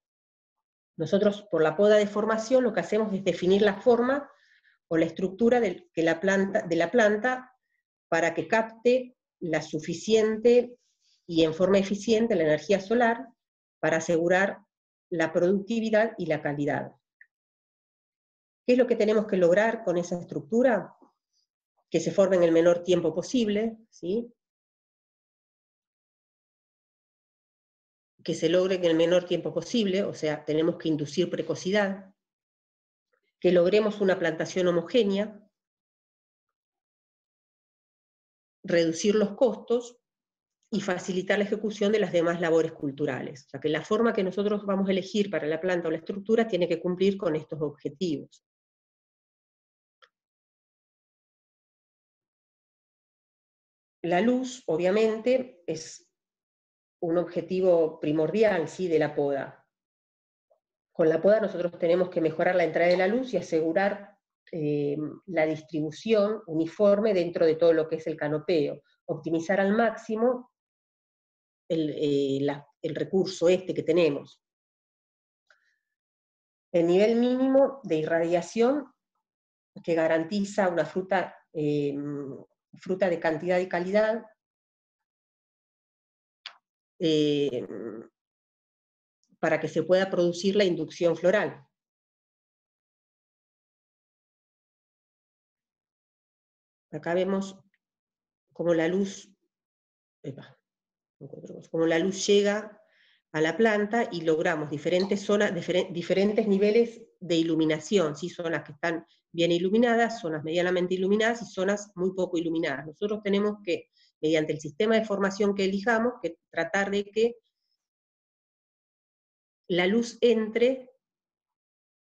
A: Nosotros, por la poda de formación, lo que hacemos es definir la forma o la estructura de la planta para que capte la suficiente y en forma eficiente la energía solar para asegurar la productividad y la calidad. ¿Qué es lo que tenemos que lograr con esa estructura? Que se forme en el menor tiempo posible, ¿sí? Que se logre en el menor tiempo posible, o sea, tenemos que inducir precocidad, que logremos una plantación homogénea, reducir los costos y facilitar la ejecución de las demás labores culturales. O sea que la forma que nosotros vamos a elegir para la planta o la estructura tiene que cumplir con estos objetivos. La luz, obviamente, es un objetivo primordial, ¿sí?, de la poda. Con la poda nosotros tenemos que mejorar la entrada de la luz y asegurar la distribución uniforme dentro de todo lo que es el canopeo, optimizar al máximo el recurso que tenemos. El nivel mínimo de irradiación que garantiza una fruta de cantidad y calidad, para que se pueda producir la inducción floral. Acá vemos cómo la luz, llega a la planta y logramos diferentes zonas, diferentes niveles de iluminación, ¿sí? Zonas que están bien iluminadas, zonas medianamente iluminadas y zonas muy poco iluminadas. Nosotros tenemos que, mediante el sistema de formación que elijamos, que tratar de que la luz entre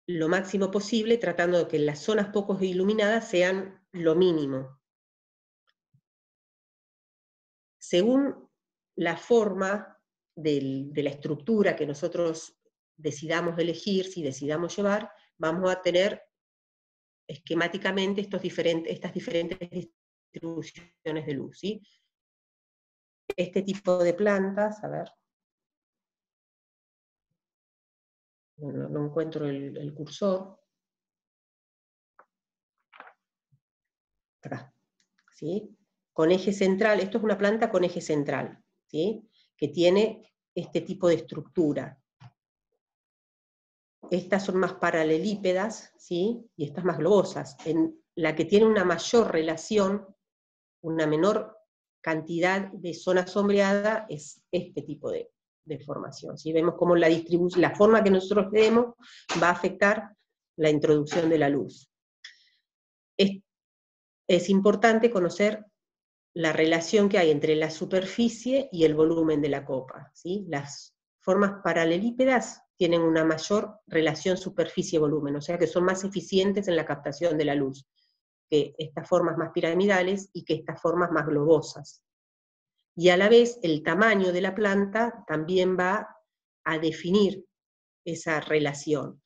A: lo máximo posible, tratando de que las zonas poco iluminadas sean lo mínimo. Según la forma de la estructura que nosotros decidamos elegir, si decidamos llevar, vamos a tener esquemáticamente estas diferentes distribuciones de luz, ¿sí? Este tipo de plantas, a ver, no encuentro el cursor, acá, ¿sí? Con eje central, esto es una planta con eje central, ¿sí?, que tiene este tipo de estructura. Estas son más paralelípedas, ¿sí?, y estas más globosas. En la que tiene una mayor relación, una menor cantidad de zona sombreada, es este tipo de formación, ¿sí? Vemos cómo la forma que nosotros le demos va a afectar la introducción de la luz. Es importante conocer la relación que hay entre la superficie y el volumen de la copa, ¿sí? Las formas paralelípedas tienen una mayor relación superficie-volumen, o sea que son más eficientes en la captación de la luz que estas formas más piramidales y que estas formas más globosas. Y a la vez el tamaño de la planta también va a definir esa relación.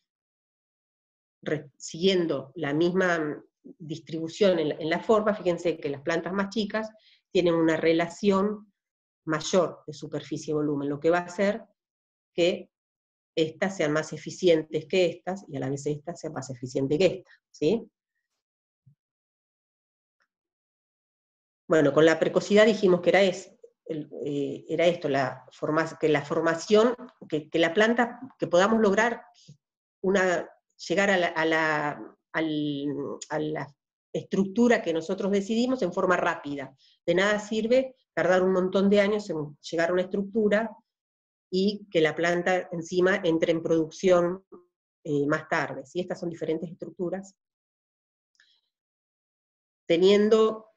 A: Siguiendo la misma distribución en la forma, fíjense que las plantas más chicas tienen una relación mayor de superficie-volumen, lo que va a hacer que estas sean más eficientes que estas, y a la vez estas sean más eficientes que estas, ¿sí? Bueno, con la precocidad dijimos que era esto, que la formación, que la planta, que podamos lograr llegar a la estructura que nosotros decidimos en forma rápida. De nada sirve tardar un montón de años en llegar a una estructura y que la planta encima entre en producción más tarde, ¿sí? Estas son diferentes estructuras. Teniendo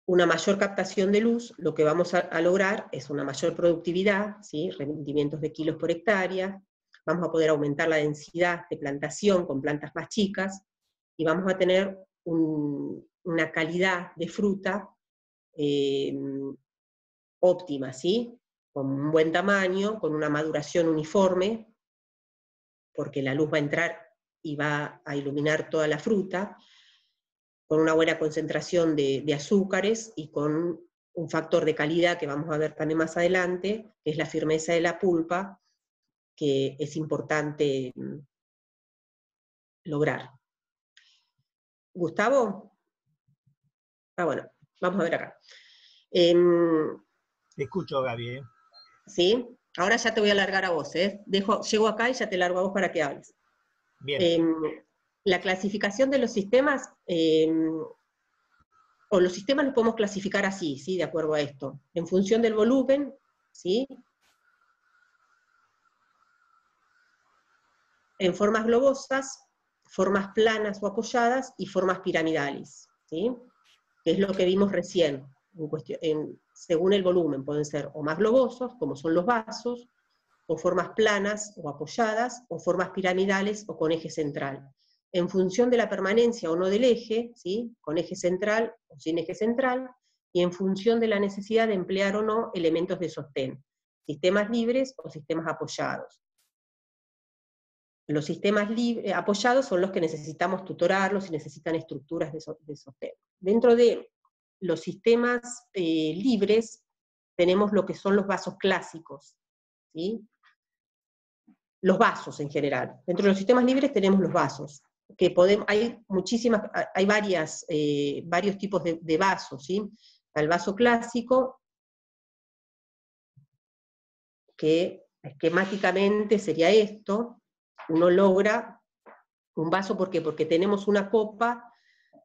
A: una mayor captación de luz, lo que vamos a lograr es una mayor productividad, ¿sí?, rendimientos de kilos por hectárea, vamos a poder aumentar la densidad de plantación con plantas más chicas, y vamos a tener una calidad de fruta óptima, ¿sí?, con un buen tamaño, con una maduración uniforme, porque la luz va a entrar y va a iluminar toda la fruta, con una buena concentración de azúcares y con un factor de calidad que vamos a ver también más adelante, que es la firmeza de la pulpa, que es importante lograr. ¿Gustavo? Bueno, vamos a ver acá.
E: Te escucho, Gaby.
A: ¿Sí? Ahora ya te voy a largar a vos, ¿eh? Llego acá y ya te largo a vos para que hables.
E: Bien.
A: La clasificación de los sistemas, o los sistemas los podemos clasificar así, ¿sí?, de acuerdo a esto, en función del volumen, ¿sí?, en formas globosas, formas planas o apoyadas, y formas piramidales, ¿sí?, que es lo que vimos recién, según el volumen, pueden ser o más globosos, como son los vasos, o formas planas o apoyadas, o formas piramidales o con eje central. En función de la permanencia o no del eje, ¿sí?, con eje central o sin eje central, y en función de la necesidad de emplear o no elementos de sostén, sistemas libres o sistemas apoyados. Los sistemas apoyados son los que necesitamos tutorarlos y necesitan estructuras de sostén. Dentro de los sistemas libres tenemos lo que son los vasos clásicos, ¿sí? Los vasos en general. Dentro de los sistemas libres tenemos los vasos, que hay varios tipos de vasos, ¿sí? El vaso clásico, que esquemáticamente sería esto. Uno logra un vaso, ¿por qué? Porque tenemos una copa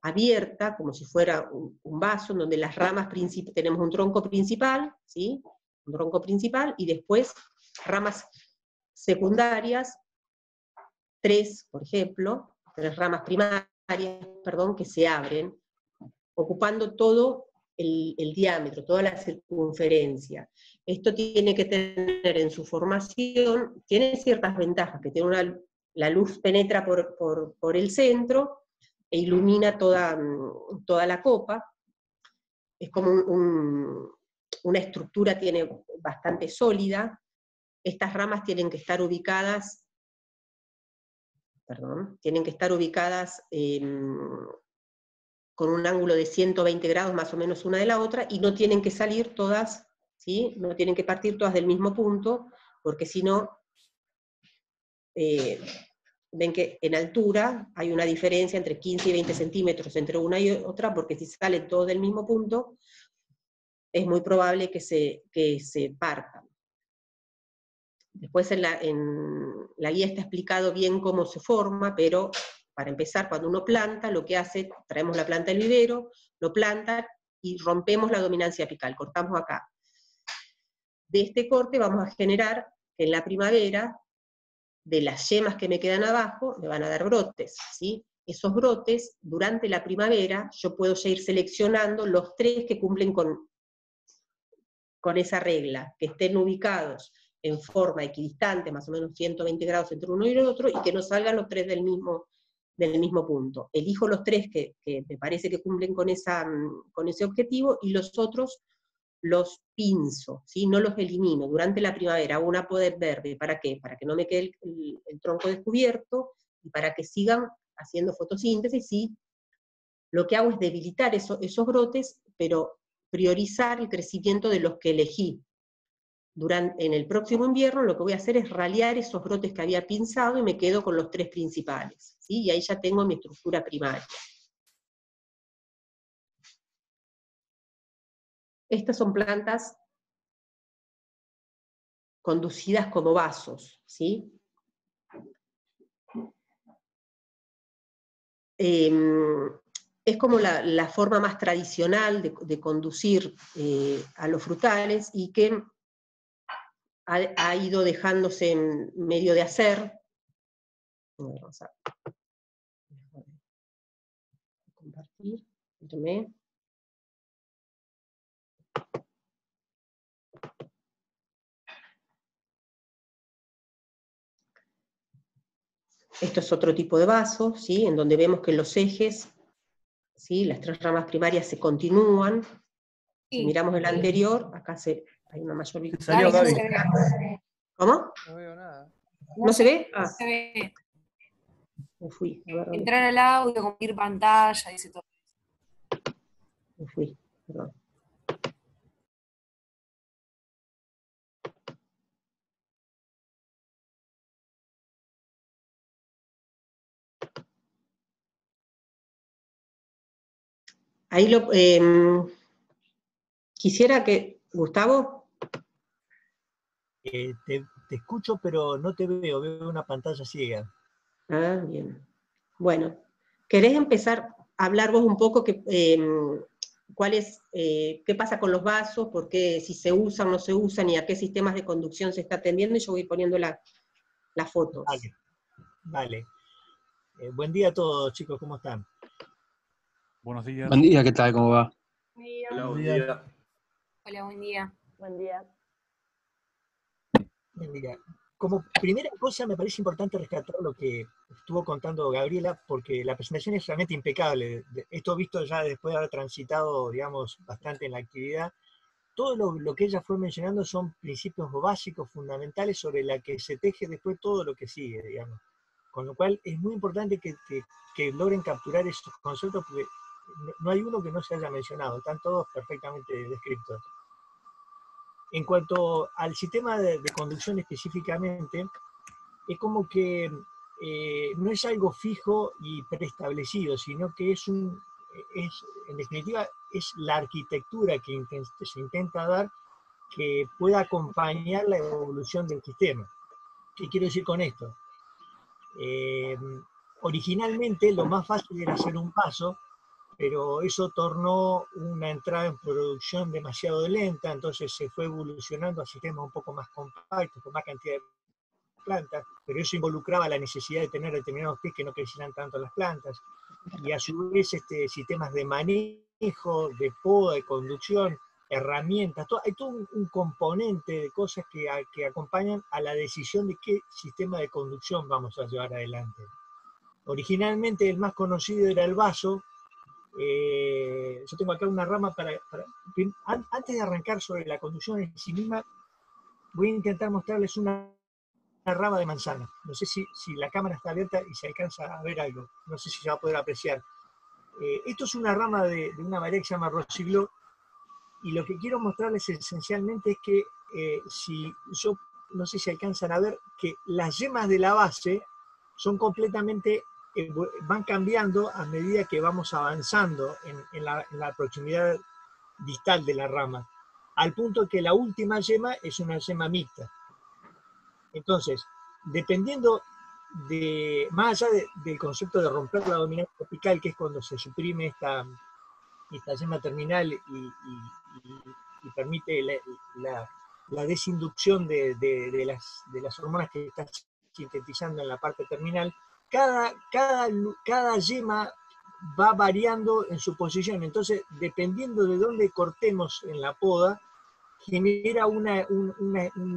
A: abierta, como si fuera un vaso, en donde las ramas principales, tenemos un tronco principal, ¿sí? Un tronco principal, y después ramas secundarias, por ejemplo, tres ramas primarias, perdón, que se abren, ocupando todo el diámetro, toda la circunferencia. Esto tiene que tener en su formación, tiene ciertas ventajas, que tiene la luz penetra por el centro e ilumina toda la copa. Es como una estructura bastante sólida. Estas ramas tienen que estar ubicadas, con un ángulo de 120 grados más o menos una de la otra, y no tienen que salir todas, ¿sí? No tienen que partir todas del mismo punto, porque si no, ven que en altura hay una diferencia entre 15 y 20 centímetros entre una y otra, porque si salen todos del mismo punto, es muy probable que se partan. Después en la guía está explicado bien cómo se forma, pero para empezar, cuando uno planta, lo que hace, traemos la planta del vivero, lo planta y rompemos la dominancia apical, cortamos acá. De este corte vamos a generar que en la primavera, de las yemas que me quedan abajo, me van a dar brotes, ¿sí? Esos brotes, durante la primavera, yo puedo ya ir seleccionando los 3 que cumplen con esa regla, que estén ubicados en forma equidistante, más o menos 120 grados entre uno y el otro, y que no salgan los 3 del mismo punto. Elijo los 3 que me parece que cumplen con ese objetivo, y los otros los pinzo, ¿sí? No los elimino. Durante la primavera hago una poda verde, ¿para qué? Para que no me quede el tronco descubierto, y para que sigan haciendo fotosíntesis, ¿sí? Lo que hago es debilitar esos brotes, pero priorizar el crecimiento de los que elegí. En el próximo invierno lo que voy a hacer es ralear esos brotes que había pinzado, y me quedo con los 3 principales, ¿sí? Y ahí ya tengo mi estructura primaria. Estas son plantas conducidas como vasos, ¿sí? Es como la forma más tradicional de conducir a los frutales, y que ha ido dejándose en medio de hacer. Vamos a compartir. Espérenme. Esto es otro tipo de vaso, ¿sí? En donde vemos que los ejes, ¿sí? Las 3 ramas primarias se continúan. Si miramos el anterior, acá hay una mayor
C: Salió Gaby.
A: ¿Cómo?
F: No veo nada.
A: ¿No se ve?
B: No se ve.
A: Me fui. A ver,
B: Entrar al audio, compartir pantalla, dice todo.
A: Me fui, perdón. Ahí quisiera que, Gustavo.
E: Te escucho, pero no te veo una pantalla ciega.
A: Ah, bien. Bueno, ¿querés empezar a hablar vos un poco qué pasa con los vasos, por qué, si se usan o no se usan, y a qué sistemas de conducción se está atendiendo? Y yo voy poniendo las fotos.
E: Vale. Buen día a todos, chicos, ¿cómo están?
G: Buenos días.
H: Buen día, ¿qué tal? ¿Cómo va?
D: Hola, buen día.
B: Hola, buen día.
F: Buen día.
E: Buen día. Como primera cosa, me parece importante rescatar lo que estuvo contando Gabriela, porque la presentación es realmente impecable. Esto visto ya después de haber transitado, digamos, bastante en la actividad. Todo lo que ella fue mencionando son principios básicos, fundamentales, sobre la que se teje después todo lo que sigue, digamos. Con lo cual es muy importante que logren capturar esos conceptos, porque no hay uno que no se haya mencionado, están todos perfectamente descritos. En cuanto al sistema de conducción específicamente, es como que no es algo fijo y preestablecido, sino que en definitiva, es la arquitectura que se intenta dar que pueda acompañar la evolución del sistema. ¿Qué quiero decir con esto? Originalmente lo más fácil era hacer un paso, pero eso tornó una entrada en producción demasiado lenta, entonces se fue evolucionando a sistemas un poco más compactos, con más cantidad de plantas, pero eso involucraba la necesidad de tener determinados pies que no crecieran tanto las plantas, y a su vez sistemas de manejo, de poda, de conducción, herramientas, hay todo un componente de cosas que acompañan a la decisión de qué sistema de conducción vamos a llevar adelante. Originalmente el más conocido era el vaso. Yo tengo acá una rama antes de arrancar sobre la conducción en sí misma, voy a intentar mostrarles una rama de manzana. No sé si la cámara está abierta y se alcanza a ver algo. No sé si se va a poder apreciar. Esto es una rama de una variedad que se llama Rossiglor, y lo que quiero mostrarles esencialmente es que no sé si alcanzan a ver que las yemas de la base son completamente, van cambiando a medida que vamos avanzando en la proximidad distal de la rama, al punto que la última yema es una yema mixta. Entonces, dependiendo más allá del concepto de romper la dominancia apical, que es cuando se suprime esta yema terminal y permite la desinducción de las hormonas que está sintetizando en la parte terminal, cada yema va variando en su posición. Entonces, dependiendo de dónde cortemos en la poda, genera una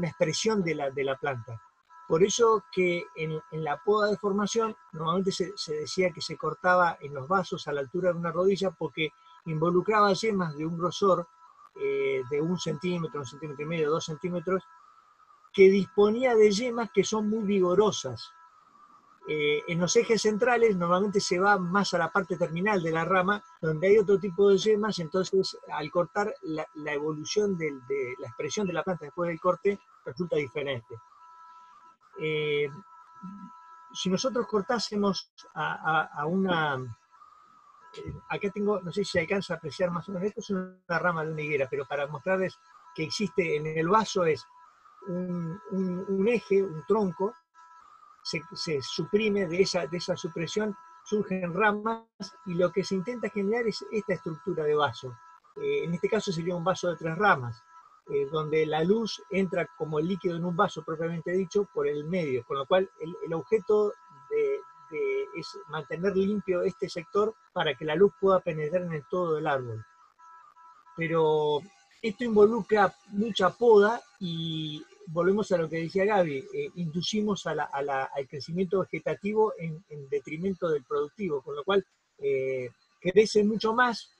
E: expresión de la planta. Por eso que en la poda de formación normalmente se decía que se cortaba en los vasos a la altura de una rodilla, porque involucraba yemas de un grosor de 1 centímetro, 1,5 centímetros, 2 centímetros, que disponía de yemas que son muy vigorosas. En los ejes centrales normalmente se va más a la parte terminal de la rama, donde hay otro tipo de yemas. Entonces al cortar la evolución de la expresión de la planta después del corte resulta diferente. Si nosotros cortásemos a una... acá tengo, no sé si se alcanza a apreciar más o menos, esto es una rama de una higuera, pero para mostrarles que existe en el vaso es un eje, un tronco, se suprime de esa supresión, surgen ramas, y lo que se intenta generar es esta estructura de vaso. En este caso sería un vaso de 3 ramas, donde la luz entra como el líquido en un vaso propiamente dicho por el medio, con lo cual el objeto es mantener limpio este sector para que la luz pueda penetrar en el todo del árbol. Pero esto involucra mucha poda y volvemos a lo que decía Gaby, inducimos al crecimiento vegetativo en detrimento del productivo, con lo cual crece mucho más,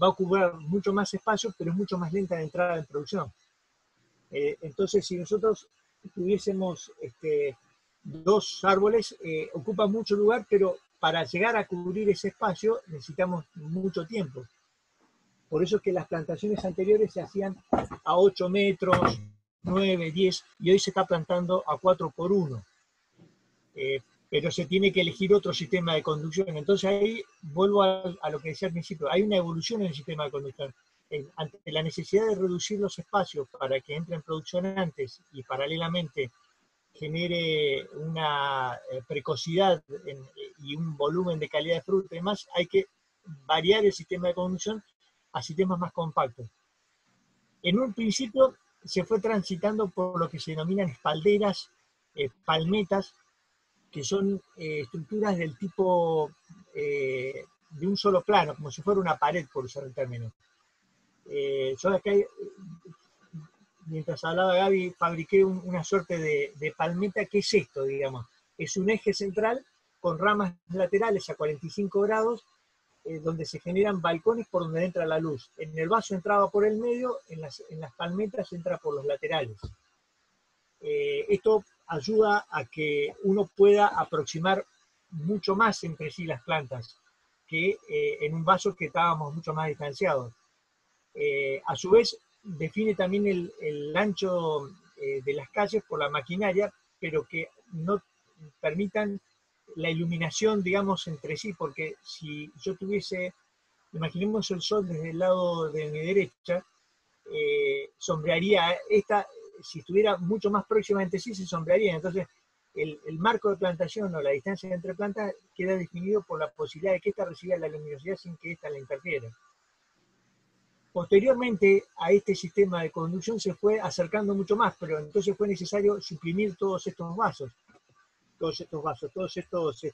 E: va a ocupar mucho más espacio, pero es mucho más lenta la entrada en producción. Entonces, si nosotros tuviésemos 2 árboles, ocupan mucho lugar, pero para llegar a cubrir ese espacio necesitamos mucho tiempo. Por eso es que las plantaciones anteriores se hacían a 8 metros, 9, 10, y hoy se está plantando a 4x1. Pero se tiene que elegir otro sistema de conducción. Entonces ahí vuelvo a lo que decía al principio, hay una evolución en el sistema de conducción. Ante la necesidad de reducir los espacios para que entre en producción antes y paralelamente genere una precocidad y un volumen de calidad de fruta y demás, hay que variar el sistema de conducción a sistemas más compactos. En un principio se fue transitando por lo que se denominan espalderas, palmetas, que son estructuras del tipo de un solo plano, como si fuera una pared, por usar el término. Yo acá, mientras hablaba Gaby, fabriqué una suerte de palmeta. ¿Qué es esto, digamos? Es un eje central con ramas laterales a 45 grados, donde se generan balcones por donde entra la luz. En el vaso entraba por el medio, en las palmetas entra por los laterales. Esto ayuda a que uno pueda aproximar mucho más entre sí las plantas que en un vaso que estábamos mucho más distanciados. A su vez, define también el ancho de las calles por la maquinaria, pero que no permitan la iluminación, digamos, entre sí, porque si yo tuviese, imaginemos el sol desde el lado de mi derecha, sombrearía esta, si estuviera mucho más próxima entre sí, se sombrearía. Entonces, el marco de plantación o la distancia entre plantas queda definido por la posibilidad de que ésta reciba la luminosidad sin que ésta la interfiera. Posteriormente a este sistema de conducción se fue acercando mucho más, pero entonces fue necesario suprimir todos estos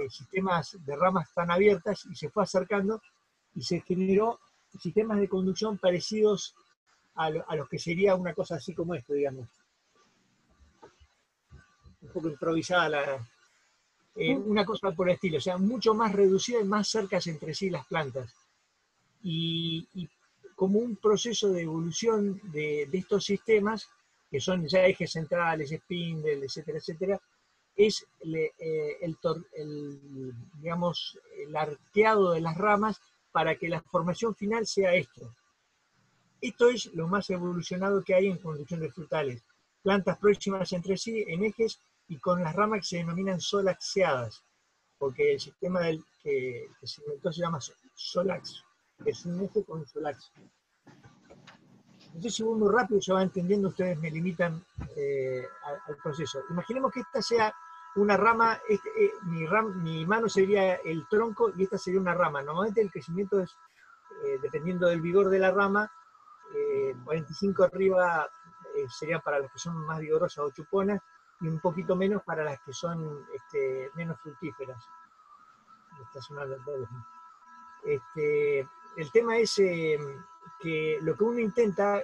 E: sistemas de ramas tan abiertas, y se fue acercando y se generó sistemas de conducción parecidos a los que sería una cosa así como esto, digamos. Un poco improvisada una cosa por el estilo, o sea, mucho más reducida y más cercas entre sí las plantas. Y como un proceso de evolución de estos sistemas, que son ya ejes centrales, spindle, etcétera, etcétera, es digamos, el arqueado de las ramas para que la formación final sea esto. Esto es lo más evolucionado que hay en conducción de frutales. Plantas próximas entre sí, en ejes, y con las ramas que se denominan solaxeadas, porque el sistema que se inventó se llama solax, que es un eje con un solax. No sé si voy muy rápido, se va entendiendo, ustedes me limitan al proceso. Imaginemos que esta sea una rama, mi mano sería el tronco y esta sería una rama. Normalmente el crecimiento es, dependiendo del vigor de la rama, 45 arriba sería para las que son más vigorosas o chuponas, y un poquito menos para las que son menos fructíferas. El tema es que lo que uno intenta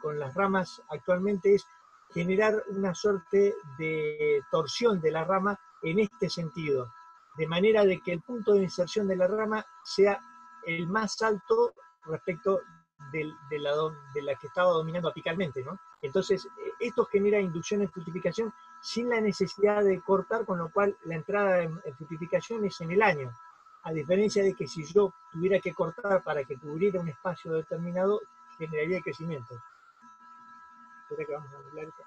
E: con las ramas actualmente es generar una suerte de torsión de la rama en este sentido, de manera de que el punto de inserción de la rama sea el más alto respecto de la que estaba dominando apicalmente, ¿no? Entonces, esto genera inducción en fructificación sin la necesidad de cortar, con lo cual la entrada en fructificación es en el año. A diferencia de que si yo tuviera que cortar para que cubriera un espacio determinado, generaría crecimiento. Espera que vamos a arreglar esto.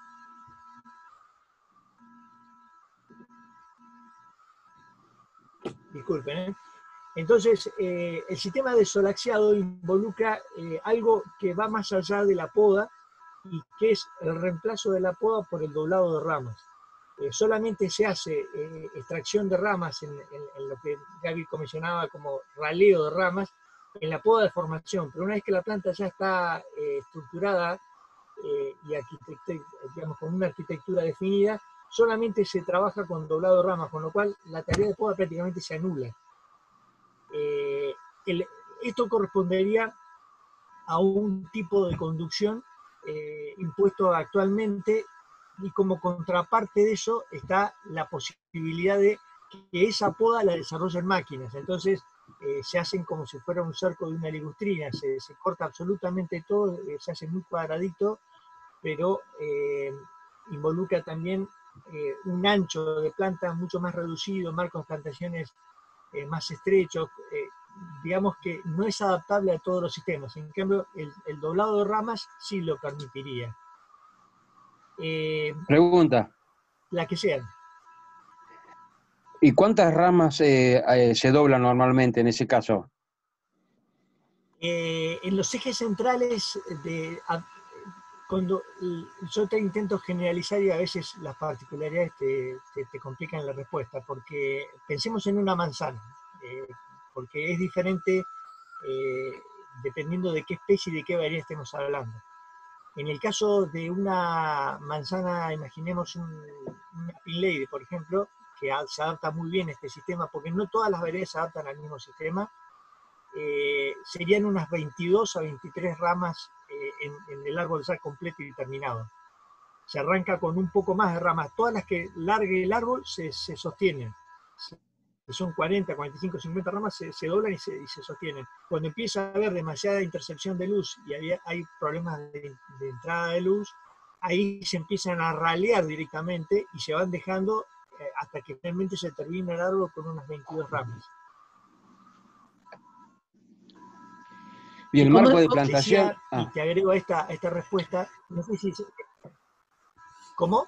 E: Disculpen, ¿eh? Entonces, el sistema de solaxeado involucra algo que va más allá de la poda, y que es el reemplazo de la poda por el doblado de ramas. Solamente se hace extracción de ramas en lo que Gaby mencionaba como raleo de ramas, en la poda de formación, pero una vez que la planta ya está estructurada y digamos, con una arquitectura definida, solamente se trabaja con doblado de ramas, con lo cual la tarea de poda prácticamente se anula. Esto correspondería a un tipo de conducción impuesto actualmente, y como contraparte de eso está la posibilidad de que esa poda la desarrollen máquinas. Entonces se hacen como si fuera un cerco de una ligustrina, se corta absolutamente todo, se hace muy cuadradito, pero involucra también un ancho de planta mucho más reducido, marcos de plantaciones más estrechos, digamos que no es adaptable a todos los sistemas. En cambio, el doblado de ramas sí lo permitiría.
F: Pregunta.
E: La que sean.
F: ¿Y cuántas ramas se doblan normalmente en ese caso?
E: En los ejes centrales, cuando yo te intento generalizar, y a veces las particularidades te complican la respuesta, porque pensemos en una manzana, porque es diferente dependiendo de qué especie y de qué variedad estemos hablando. En el caso de una manzana, imaginemos una Pin Lady, por ejemplo, que se adapta muy bien a este sistema, porque no todas las variedades se adaptan al mismo sistema. serían unas 22 a 23 ramas en el árbol ya completo y terminado. Se arranca con un poco más de ramas. Todas las que largue el árbol se sostienen. Que son 40, 45, 50 ramas, se doblan y se sostienen. Cuando empieza a haber demasiada intercepción de luz y hay problemas de entrada de luz, ahí se empiezan a ralear directamente y se van dejando hasta que finalmente se termina el árbol con unas 22 ramas.
F: Y el marco de plantación.
E: Decía, y te agrego a esta respuesta, no sé si... ¿Cómo?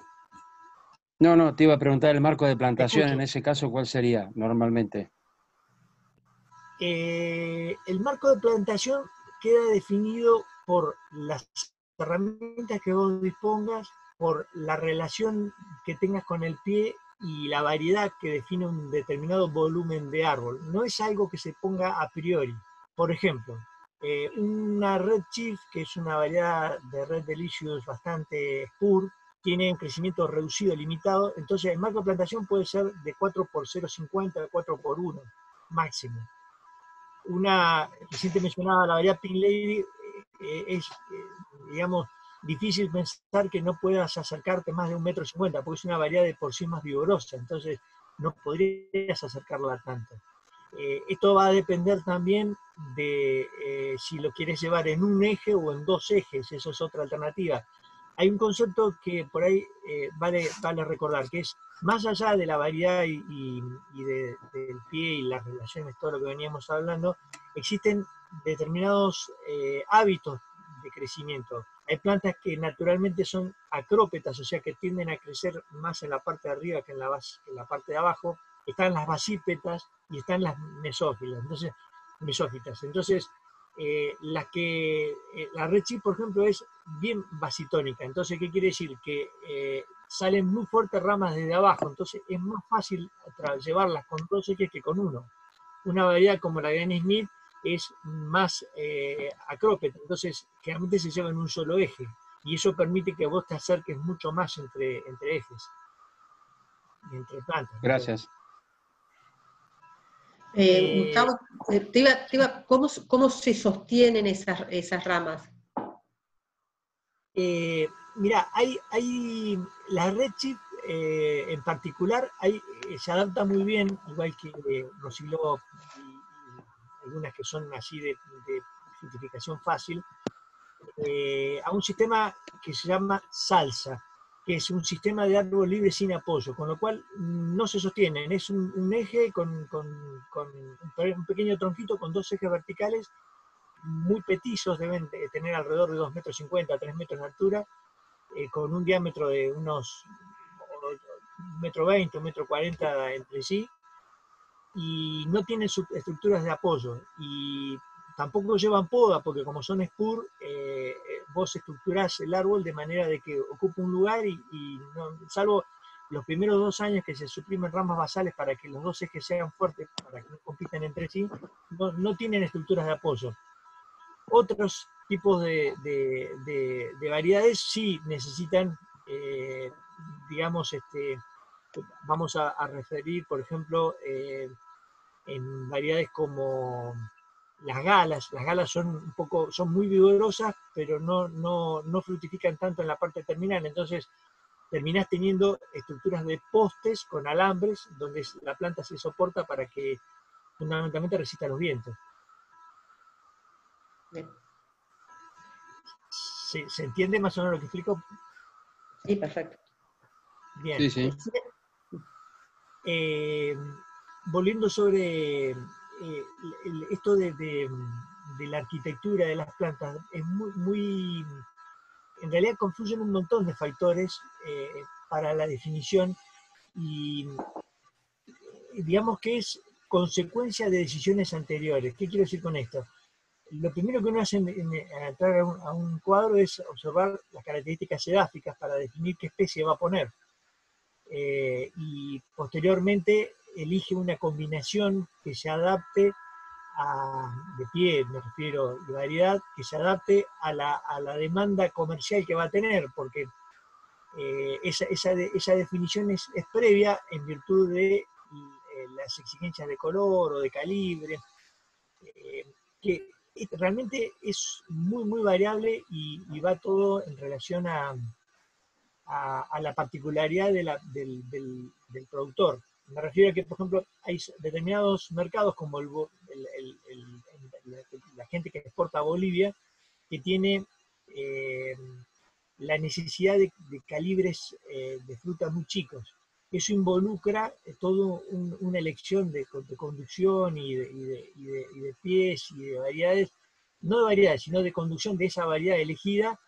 F: No, te iba a preguntar el marco de plantación, en ese caso, ¿cuál sería normalmente?
E: El marco de plantación queda definido por las herramientas que vos dispongas, por la relación que tengas con el pie y la variedad que define un determinado volumen de árbol. No es algo que se ponga a priori. Por ejemplo, una Red Chief, que es una variedad de Red Delicious bastante pur, tiene un crecimiento reducido, limitado, entonces el marco de plantación puede ser de 4 por 0,50, 4 por 1 máximo. Una reciente mencionada, la variedad Pink Lady, es, digamos, difícil pensar que no puedas acercarte más de 1,50 m, porque es una variedad de por sí más vigorosa, entonces no podrías acercarla tanto. Esto va a depender también de si lo quieres llevar en un eje o en dos ejes, eso es otra alternativa. Hay un concepto que por ahí vale recordar, que es más allá de la variedad y del pie y las relaciones, todo lo que veníamos hablando, existen determinados hábitos de crecimiento. Hay plantas que naturalmente son acrópetas, o sea que tienden a crecer más en la parte de arriba que en la parte de abajo. Están las basípetas y están las mesófilas, mesófitas. Entonces, la Red Chief, por ejemplo, es bien basitónica. Entonces, ¿qué quiere decir? Que salen muy fuertes ramas desde abajo, entonces es más fácil llevarlas con dos ejes que con uno. Una variedad como la Granny Smith es más acrópeta, entonces generalmente se lleva en un solo eje, y eso permite que vos te acerques mucho más entre ejes, entre plantas.
F: Gracias.
A: Gustavo, ¿cómo se sostienen esas ramas?
E: Mira, hay la Red Chief en particular, se adapta muy bien, igual que Rosiló y algunas que son así de fructificación fácil, a un sistema que se llama salsa, que es un sistema de árbol libre sin apoyo, con lo cual no se sostienen, es un eje con un pequeño tronquito con dos ejes verticales muy petizos, deben tener alrededor de 2,50 m, 3 metros de altura, con un diámetro de unos 1,20 m, 1,40 m entre sí, y no tienen estructuras de apoyo, y tampoco llevan poda, porque como son spur, vos estructurás el árbol de manera de que ocupe un lugar y no, salvo los primeros 2 años que se suprimen ramas basales para que los dos ejes sean fuertes, para que no compitan entre sí, no tienen estructuras de apoyo. Otros tipos de variedades sí necesitan, digamos, vamos a referir, por ejemplo, en variedades como las galas son muy vigorosas, pero no fructifican tanto en la parte terminal, entonces terminás teniendo estructuras de postes con alambres, donde la planta se soporta para que fundamentalmente resista los vientos.
A: Bien.
E: ¿Se entiende más o menos lo que explico?
A: Sí, perfecto.
E: Bien.
F: Sí.
E: Volviendo sobre esto de la arquitectura de las plantas, es muy en realidad confluyen un montón de factores para la definición, y digamos que es consecuencia de decisiones anteriores. ¿Qué quiero decir con esto? Lo primero que uno hace en entrar a un cuadro es observar las características edáficas para definir qué especie va a poner. Y posteriormente elige una combinación que se adapte de pie, me refiero, de variedad, que se adapte a la demanda comercial que va a tener, porque esa definición es previa en virtud de las exigencias de color o de calibre. que realmente es muy variable y va todo en relación a la particularidad del productor. Me refiero a que, por ejemplo, hay determinados mercados como la gente que exporta a Bolivia, que tiene la necesidad de calibres de fruta muy chicos. Eso involucra toda una elección de conducción y de pies y de variedades, no de variedades, sino de conducción de esa variedad elegida,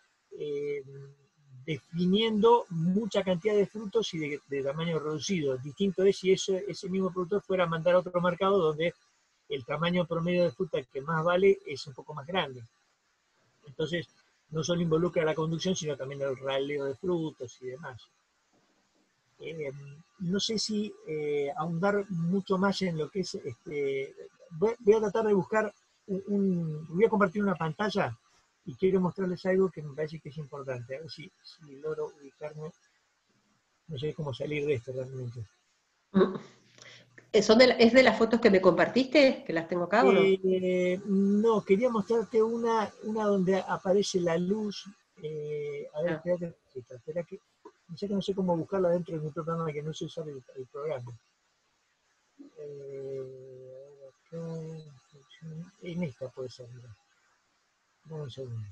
E: definiendo mucha cantidad de frutos y de tamaño reducido. Distinto es si ese mismo productor fuera a mandar a otro mercado donde el tamaño promedio de fruta que más vale es un poco más grande. Entonces, no solo involucra la conducción, sino también el raleo de frutos y demás. No sé si ahondar mucho más en lo que es... voy a tratar de buscar voy a compartir una pantalla y quiero mostrarles algo que me parece que es importante. A ver si logro ubicarme. No sé cómo salir de esto realmente.
A: ¿Es de las fotos que me compartiste? ¿Que las tengo acá o no?
E: No, quería mostrarte una donde aparece la luz. A ver, espera que no sé cómo buscarla dentro de mi programa, que no sé usar el programa. En esta puede ser, mira. Dame un segundo.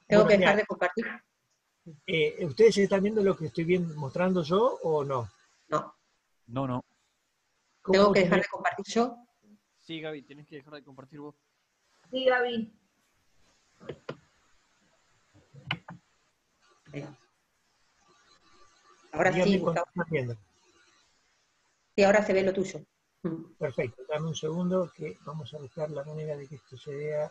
A: ¿Tengo que dejar de compartir?
E: ¿Ustedes están viendo lo que estoy mostrando yo o no?
A: No.
G: No.
A: ¿Tengo que dejar de compartir yo?
G: Sí, Gaby, tenés que dejar de compartir vos.
H: Sí, Gaby.
A: Ahora
E: dígame
A: sí,
E: cuando
A: Gustavo.
E: están viendo.
A: Sí, ahora se ve lo tuyo.
E: Perfecto, dame un segundo que vamos a buscar la manera de que esto se vea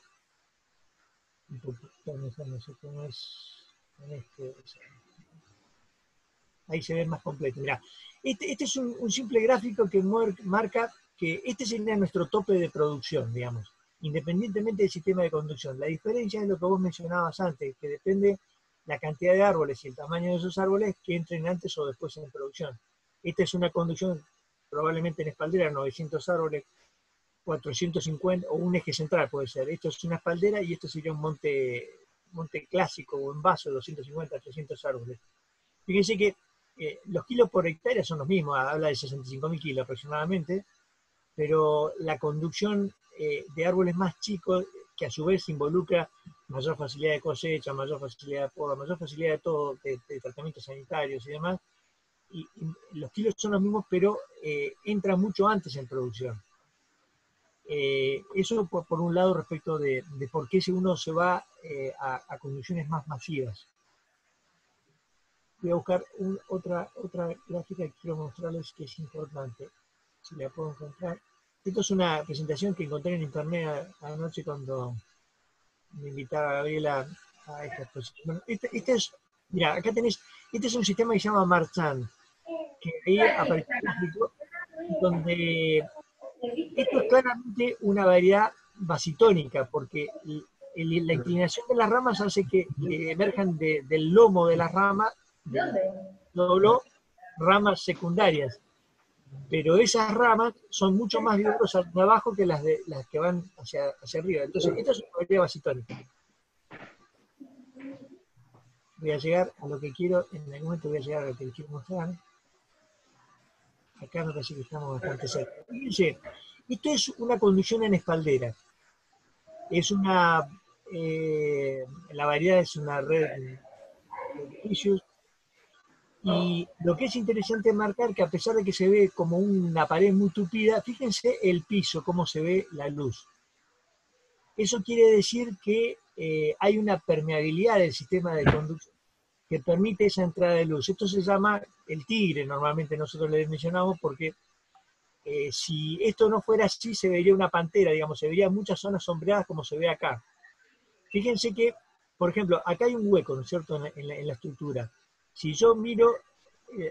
E: un poquito, no sé cómo es en este. Ahí se ve más completo. Mirá, este es un simple gráfico que marca que este sería nuestro tope de producción, digamos, independientemente del sistema de conducción. La diferencia es lo que vos mencionabas antes, que depende la cantidad de árboles y el tamaño de esos árboles que entren antes o después en producción. Esta es una conducción probablemente en espaldera, 900 árboles, 450, o un eje central puede ser. Esto es una espaldera y esto sería un monte clásico o en vaso, 250, 300 árboles. Fíjense que los kilos por hectárea son los mismos, habla de 65.000 kilos aproximadamente, pero la conducción de árboles más chicos, que a su vez involucra mayor facilidad de cosecha, mayor facilidad de poda, mayor facilidad de todo, de tratamientos sanitarios y demás, y los kilos son los mismos, pero entran mucho antes en producción. Eso por un lado respecto de por qué uno se va a conducciones más masivas. Voy a buscar otra gráfica que quiero mostrarles que es importante, si la puedo encontrar. Esto es una presentación que encontré en internet anoche cuando me invitaba Gabriela a esta exposición. Bueno, mira, acá tenés, este es un sistema que se llama Marchand, que ahí apareció un gráfico donde esto es claramente una variedad basitónica, porque la inclinación de las ramas hace que emerjan del lomo de las ramas, ramas secundarias. Pero esas ramas son mucho más vigorosas de abajo que las que van hacia arriba. Entonces, esta es una variedad basitónica. Voy a llegar a lo que quiero, en algún momento voy a llegar a lo que les quiero mostrar. Acá me parece que estamos bastante cerca. Fíjense, esto es una conducción en espaldera. Es la variedad es una red de edificios. Y lo que es interesante marcar que a pesar de que se ve como una pared muy tupida, fíjense el piso, cómo se ve la luz. Eso quiere decir que hay una permeabilidad del sistema de conducción que permite esa entrada de luz. Esto se llama el tigre, normalmente nosotros le mencionamos, porque si esto no fuera así, se vería una pantera, digamos, se vería muchas zonas sombreadas como se ve acá. Fíjense que, por ejemplo, acá hay un hueco, ¿no es cierto?, en la estructura. Si yo miro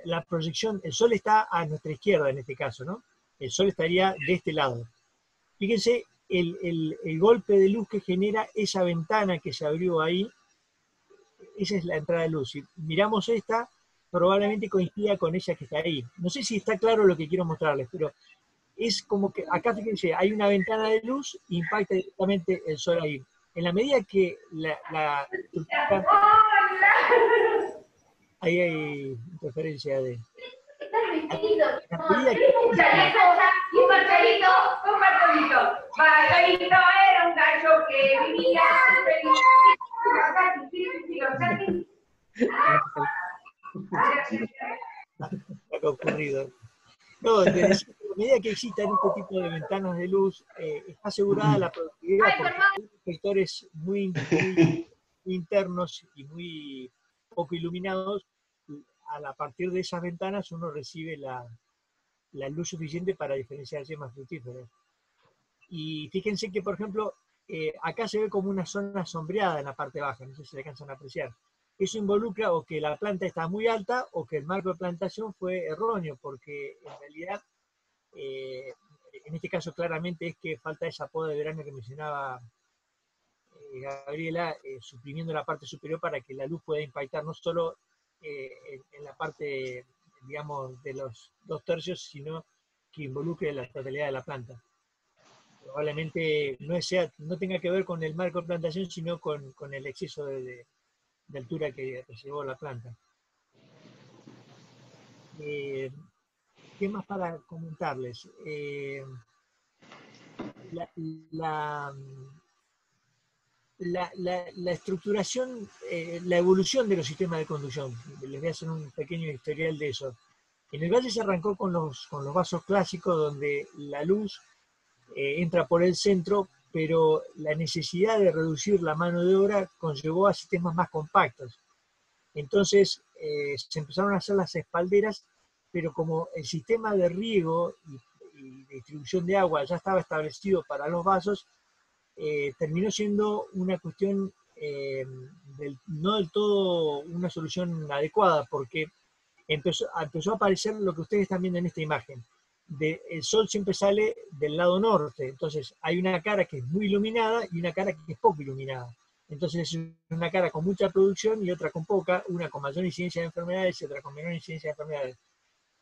E: la proyección, el sol está a nuestra izquierda en este caso, ¿no? El sol estaría de este lado. Fíjense el golpe de luz que genera esa ventana que se abrió ahí, esa es la entrada de luz. Si miramos esta, probablemente coincida con ella que está ahí. No sé si está claro lo que quiero mostrarles, pero es como que, acá fíjense, hay una ventana de luz e impacta directamente el sol ahí. En la medida que la estructura, ahí hay interferencia de... A medida que
H: un Marcelito. Marcelito era un gallo que vivía
E: ha ocurrido. No, a medida que existan este tipo de ventanas de luz, está asegurada la productividad, porque hay sectores muy internos y muy poco iluminados. A partir de esas ventanas uno recibe la luz suficiente para diferenciar yemas fructíferas. Y fíjense que, por ejemplo, acá se ve como una zona sombreada en la parte baja, no sé si se alcanzan a apreciar. Eso involucra o que la planta está muy alta o que el marco de plantación fue erróneo, porque en realidad, en este caso claramente es que falta esa poda de verano que mencionaba Gabriela, suprimiendo la parte superior para que la luz pueda impactar no solo en la parte, digamos, de los 2/3, sino que involucre la totalidad de la planta. Probablemente no tenga que ver con el marco de plantación, sino con el exceso de altura que llevó la planta. ¿Qué más para comentarles? La estructuración, la evolución de los sistemas de conducción. Les voy a hacer un pequeño historial de eso. En el Valle se arrancó con los vasos clásicos, donde la luz entra por el centro, pero la necesidad de reducir la mano de obra conllevó a sistemas más compactos. Entonces se empezaron a hacer las espalderas, pero como el sistema de riego y distribución de agua ya estaba establecido para los vasos, terminó siendo una cuestión no del todo una solución adecuada, porque empezó a aparecer lo que ustedes están viendo en esta imagen. El sol siempre sale del lado norte, entonces hay una cara que es muy iluminada y una cara que es poco iluminada. Entonces es una cara con mucha producción y otra con poca, una con mayor incidencia de enfermedades y otra con menor incidencia de enfermedades.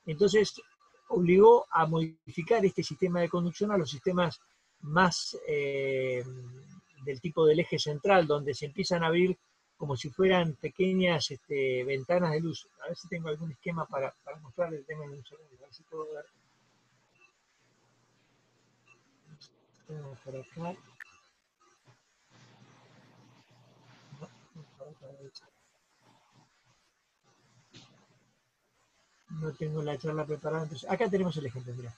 E: Entonces obligó a modificar este sistema de conducción a los sistemas más del tipo del eje central, donde se empiezan a abrir como si fueran pequeñas ventanas de luz. A ver si tengo algún esquema para mostrarles el tema en un segundo, a ver si puedo ver. Por acá. No tengo la charla preparada, entonces acá tenemos el ejemplo, mirá.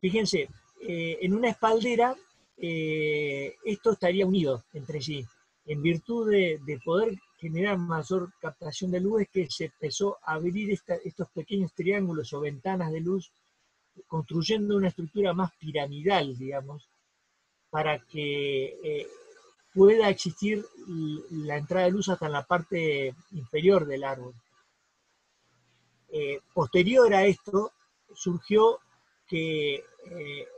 E: Fíjense, en una espaldera esto estaría unido entre sí, en virtud de poder generar mayor captación de luz, es que se empezó a abrir estos pequeños triángulos o ventanas de luz, construyendo una estructura más piramidal, digamos, para que pueda existir la entrada de luz hasta en la parte inferior del árbol. Posterior a esto, surgió que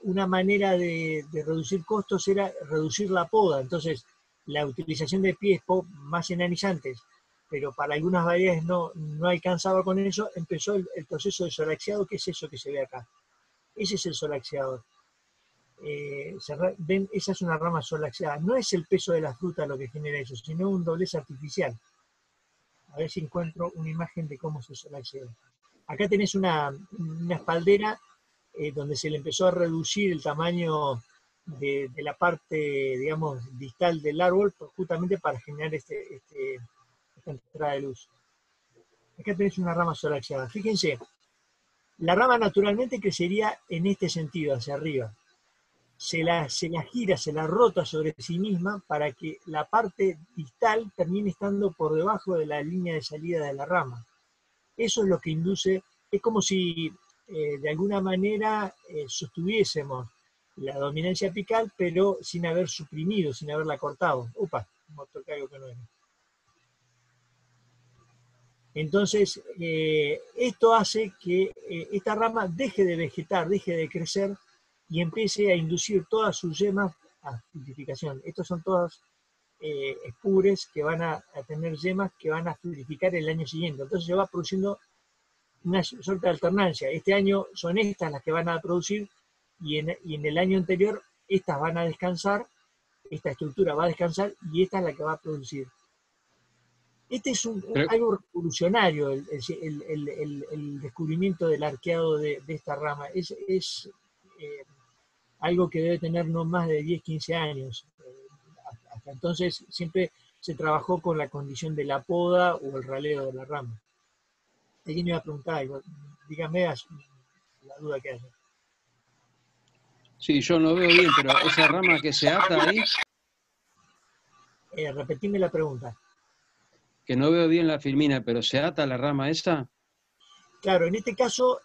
E: una manera de reducir costos era reducir la poda. Entonces, la utilización de pies más enanizantes, pero para algunas variedades no alcanzaba con eso, empezó el proceso de solaxiado, que es eso que se ve acá. Ese es el solaxiado. ¿Ven? Esa es una rama solaxiada. No es el peso de la fruta lo que genera eso, sino un doblez artificial. A ver si encuentro una imagen de cómo se solaxea. Acá tenés una espaldera donde se le empezó a reducir el tamaño de la parte, digamos, distal del árbol, justamente para generar esta entrada de luz. Acá tenés una rama solaxiada. Fíjense, la rama naturalmente crecería en este sentido, hacia arriba. Se la gira, se la rota sobre sí misma para que la parte distal termine estando por debajo de la línea de salida de la rama. Eso es lo que induce, es como si de alguna manera sostuviésemos la dominancia apical, pero sin haber suprimido, sin haberla cortado. Algo que no era. Entonces, esto hace que esta rama deje de vegetar, deje de crecer y empiece a inducir todas sus yemas a fructificación. Estos son todas espures que van a tener yemas que van a fructificar el año siguiente. Entonces se va produciendo una suerte de alternancia. Este año son estas las que van a producir, y en el año anterior estas van a descansar, esta estructura va a descansar y esta es la que va a producir. Este es algo revolucionario, el descubrimiento del arqueado de esta rama. Es algo que debe tener no más de 10, 15 años. Hasta entonces siempre se trabajó con la condición de la poda o el raleo de la rama. Alguien me iba a preguntar algo, dígame la duda que haya.
F: Sí, yo no veo bien, pero esa rama que se ata ahí,
E: Repetime la pregunta.
F: que no veo bien la filmina, pero ¿se ata la rama esa?
E: Claro, en este caso,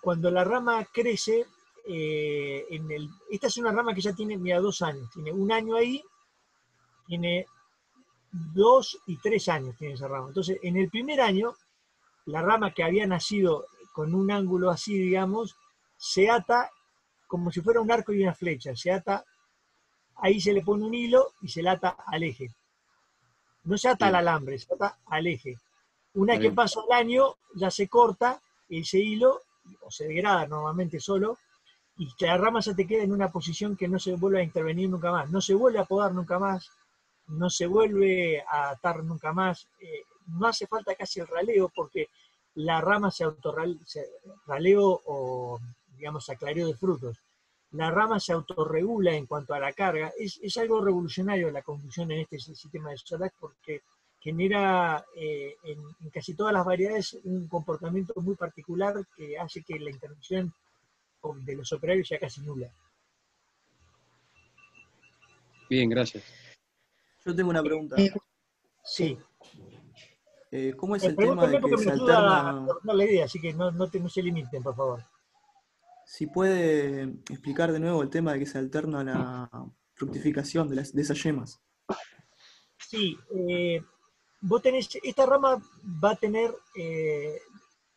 E: cuando la rama crece, esta es una rama que ya tiene, mira, 2 años, tiene 1 año ahí, tiene 2 y 3 años tiene esa rama. Entonces, en el primer año, la rama que había nacido con un ángulo así, digamos, se ata como si fuera un arco y una flecha, se ata, ahí se le pone un hilo y se la ata al eje. No se ata al alambre, se ata al eje. Una vez que pasa el año, ya se corta ese hilo, o se degrada normalmente solo, y la rama ya te queda en una posición que no se vuelve a intervenir nunca más. No se vuelve a podar nunca más, no se vuelve a atar nunca más. No hace falta casi el raleo, porque la rama se raleo o, digamos, aclareo de frutos. La rama se autorregula en cuanto a la carga. Es algo revolucionario la conducción en este sistema de Solax, porque genera en casi todas las variedades un comportamiento muy particular que hace que la intervención de los operarios sea casi nula.
F: Bien, gracias.
C: Yo tengo una pregunta.
E: Sí.
C: ¿Cómo es el tema de que se alterna?
E: No la idea, así que no se limiten, por favor.
C: Si puede explicar de nuevo el tema de que se alterna la fructificación de esas yemas.
E: Sí, vos tenés, esta rama va a tener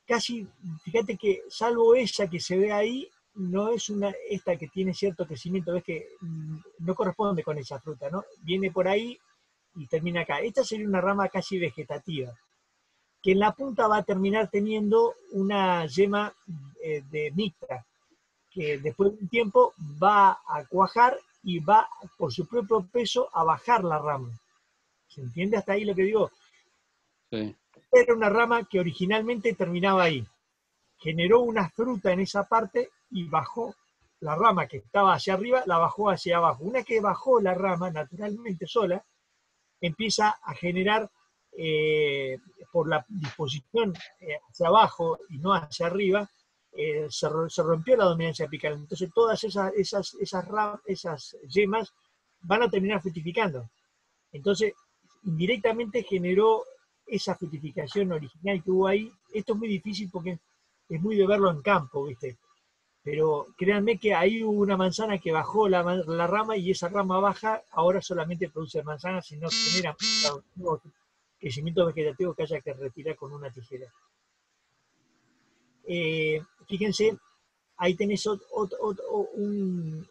E: casi, fíjate que salvo esa que se ve ahí, no es esta que tiene cierto crecimiento, ves que no corresponde con esa fruta, ¿no? Viene por ahí y termina acá. Esta sería una rama casi vegetativa, que en la punta va a terminar teniendo una yema de mixta, que después de un tiempo va a cuajar y va por su propio peso a bajar la rama. ¿Se entiende hasta ahí lo que digo?
F: Sí.
E: Era una rama que originalmente terminaba ahí. Generó una fruta en esa parte y bajó la rama que estaba hacia arriba, la bajó hacia abajo. Una que bajó la rama naturalmente sola, empieza a generar, por la disposición hacia abajo y no hacia arriba, se rompió la dominancia apical. Entonces todas esas yemas van a terminar fructificando. Entonces, indirectamente generó esa fructificación original que hubo ahí. Esto es muy difícil porque es muy de verlo en campo, ¿viste? Pero créanme que ahí hubo una manzana que bajó la rama y esa rama baja ahora solamente produce manzanas y no genera crecimiento vegetativo que haya que retirar con una tijera. Fíjense, ahí tenés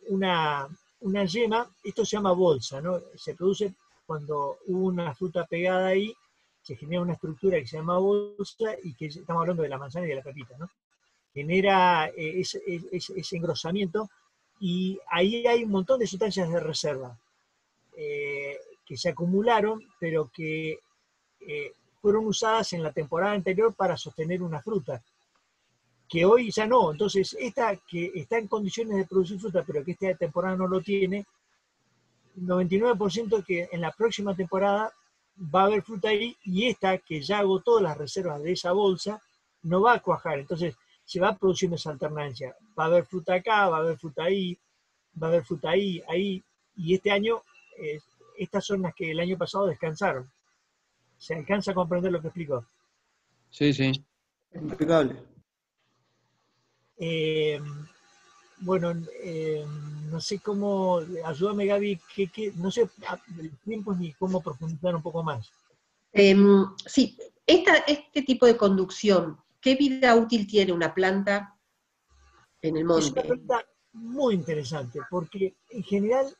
E: una yema, esto se llama bolsa, ¿no? Se produce cuando hubo una fruta pegada ahí, se genera una estructura que se llama bolsa y que estamos hablando de la manzana y de la pepita, ¿no? Genera ese engrosamiento y ahí hay un montón de sustancias de reserva que se acumularon, pero que fueron usadas en la temporada anterior para sostener una fruta, que hoy ya no. Entonces, esta que está en condiciones de producir fruta, pero que esta temporada no lo tiene, 99% que en la próxima temporada va a haber fruta ahí, y esta que ya agotó las reservas de esa bolsa, no va a cuajar. Entonces, se va produciendo esa alternancia. Va a haber fruta acá, va a haber fruta ahí, va a haber fruta ahí, ahí, y este año, estas son las que el año pasado descansaron. ¿Se alcanza a comprender lo que explico?
F: Sí, sí.
C: Impecable.
E: Bueno, no sé cómo, ayúdame Gaby, no sé el tiempo ni cómo profundizar un poco más.
A: Sí, este tipo de conducción, ¿qué vida útil tiene una planta en el monte?
E: Es una pregunta muy interesante, porque en general,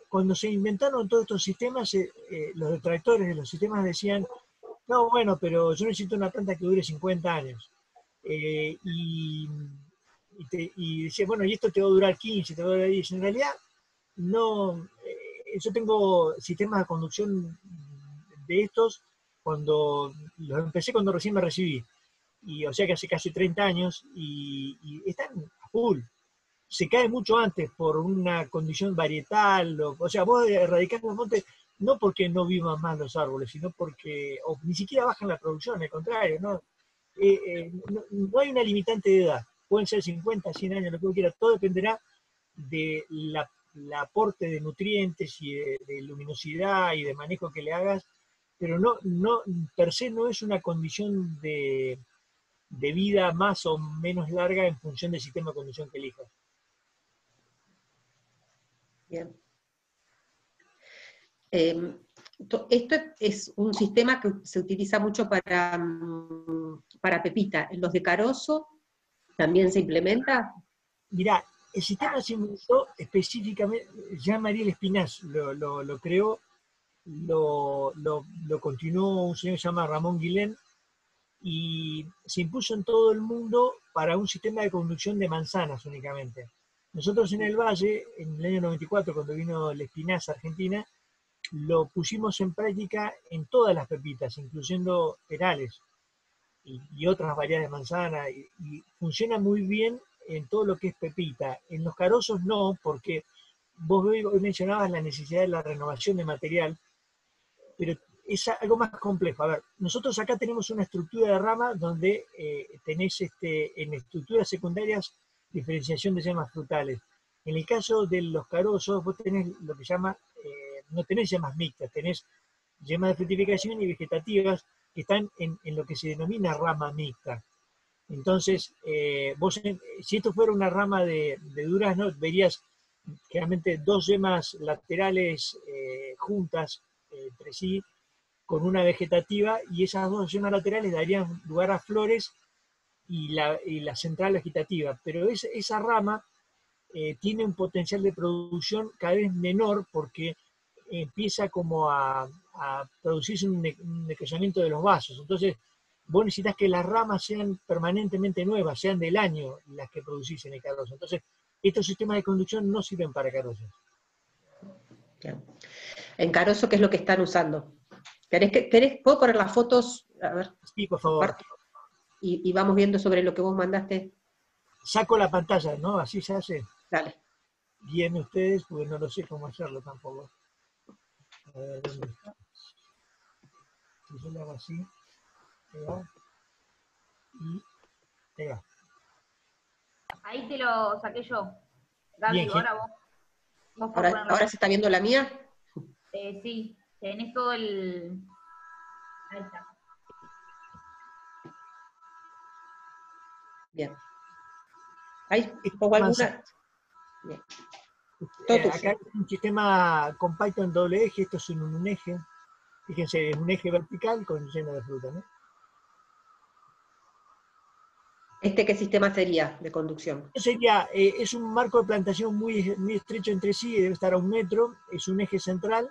E: cuando se inventaron todos estos sistemas, los detractores de los sistemas decían, no, bueno, pero yo necesito una planta que dure 50 años. Y y decía, bueno, y esto te va a durar 15, te va a durar 10. En realidad, no. Yo tengo sistemas de conducción de estos cuando los empecé cuando recién me recibí. Y, o sea que hace casi 30 años y están a full. Se cae mucho antes por una condición varietal. O sea, vos erradicás los montes no porque no vivan más los árboles, sino porque o ni siquiera bajan la producción, al contrario, ¿no? No hay una limitante de edad. Pueden ser 50, 100 años, lo que uno quiera. Todo dependerá de la aporte de nutrientes y de luminosidad y de manejo que le hagas, pero no per se no es una condición de vida más o menos larga en función del sistema de conducción que elijas.
A: Bien. Esto es un sistema que se utiliza mucho para pepita. ¿En los de carozo también se implementa?
E: Mirá, el sistema se inventó específicamente, ya Mariel Espinás lo creó, lo continuó un señor que se llama Ramón Guilén, y se impuso en todo el mundo para un sistema de conducción de manzanas únicamente. Nosotros en el Valle, en el año 94, cuando vino el Espinás a Argentina, lo pusimos en práctica en todas las pepitas, incluyendo perales y otras variedades de manzana, y funciona muy bien en todo lo que es pepita. En los carozos no, porque vos hoy mencionabas la necesidad de la renovación de material, pero es algo más complejo. A ver, nosotros acá tenemos una estructura de rama donde tenés en estructuras secundarias diferenciación de yemas frutales. En el caso de los carozos, vos tenés lo que llama, no tenés yemas mixtas, tenés yemas de fructificación y vegetativas que están en lo que se denomina rama mixta. Entonces, vos, si esto fuera una rama de durazno, verías generalmente dos yemas laterales juntas entre sí, con una vegetativa, y esas dos yemas laterales darían lugar a flores y la central vegetativa. Pero esa rama tiene un potencial de producción cada vez menor porque empieza como a producirse un decrecimiento de los vasos. Entonces, vos necesitas que las ramas sean permanentemente nuevas, sean del año las que producís en el carozo. Entonces, estos sistemas de conducción no sirven para carozos.
A: En carozo, ¿qué es lo que están usando? ¿Puedo poner las fotos? A ver,
E: sí, por favor.
A: Y vamos viendo sobre lo que vos mandaste.
E: Saco la pantalla, ¿no? Así se hace.
A: Dale.
E: Bien ustedes, porque no lo sé cómo hacerlo tampoco. A ver, ¿dónde está? Si yo lo hago así, ahí va. Y ahí va.
H: Ahí te lo saqué yo. Gaby,
E: Bien,
H: ahora vos
A: ¿Ahora se está viendo la mía?
H: Sí, tenés todo el... Ahí está.
A: Bien. ¿Ahí pongo alguna? Bien.
E: Acá es un sistema con Python doble eje, esto es un eje. Fíjense, es un eje vertical con lleno de fruta, ¿no?
A: ¿Qué sistema sería de conducción?
E: Sería, es un marco de plantación muy, muy estrecho entre sí, debe estar a 1 metro, es un eje central,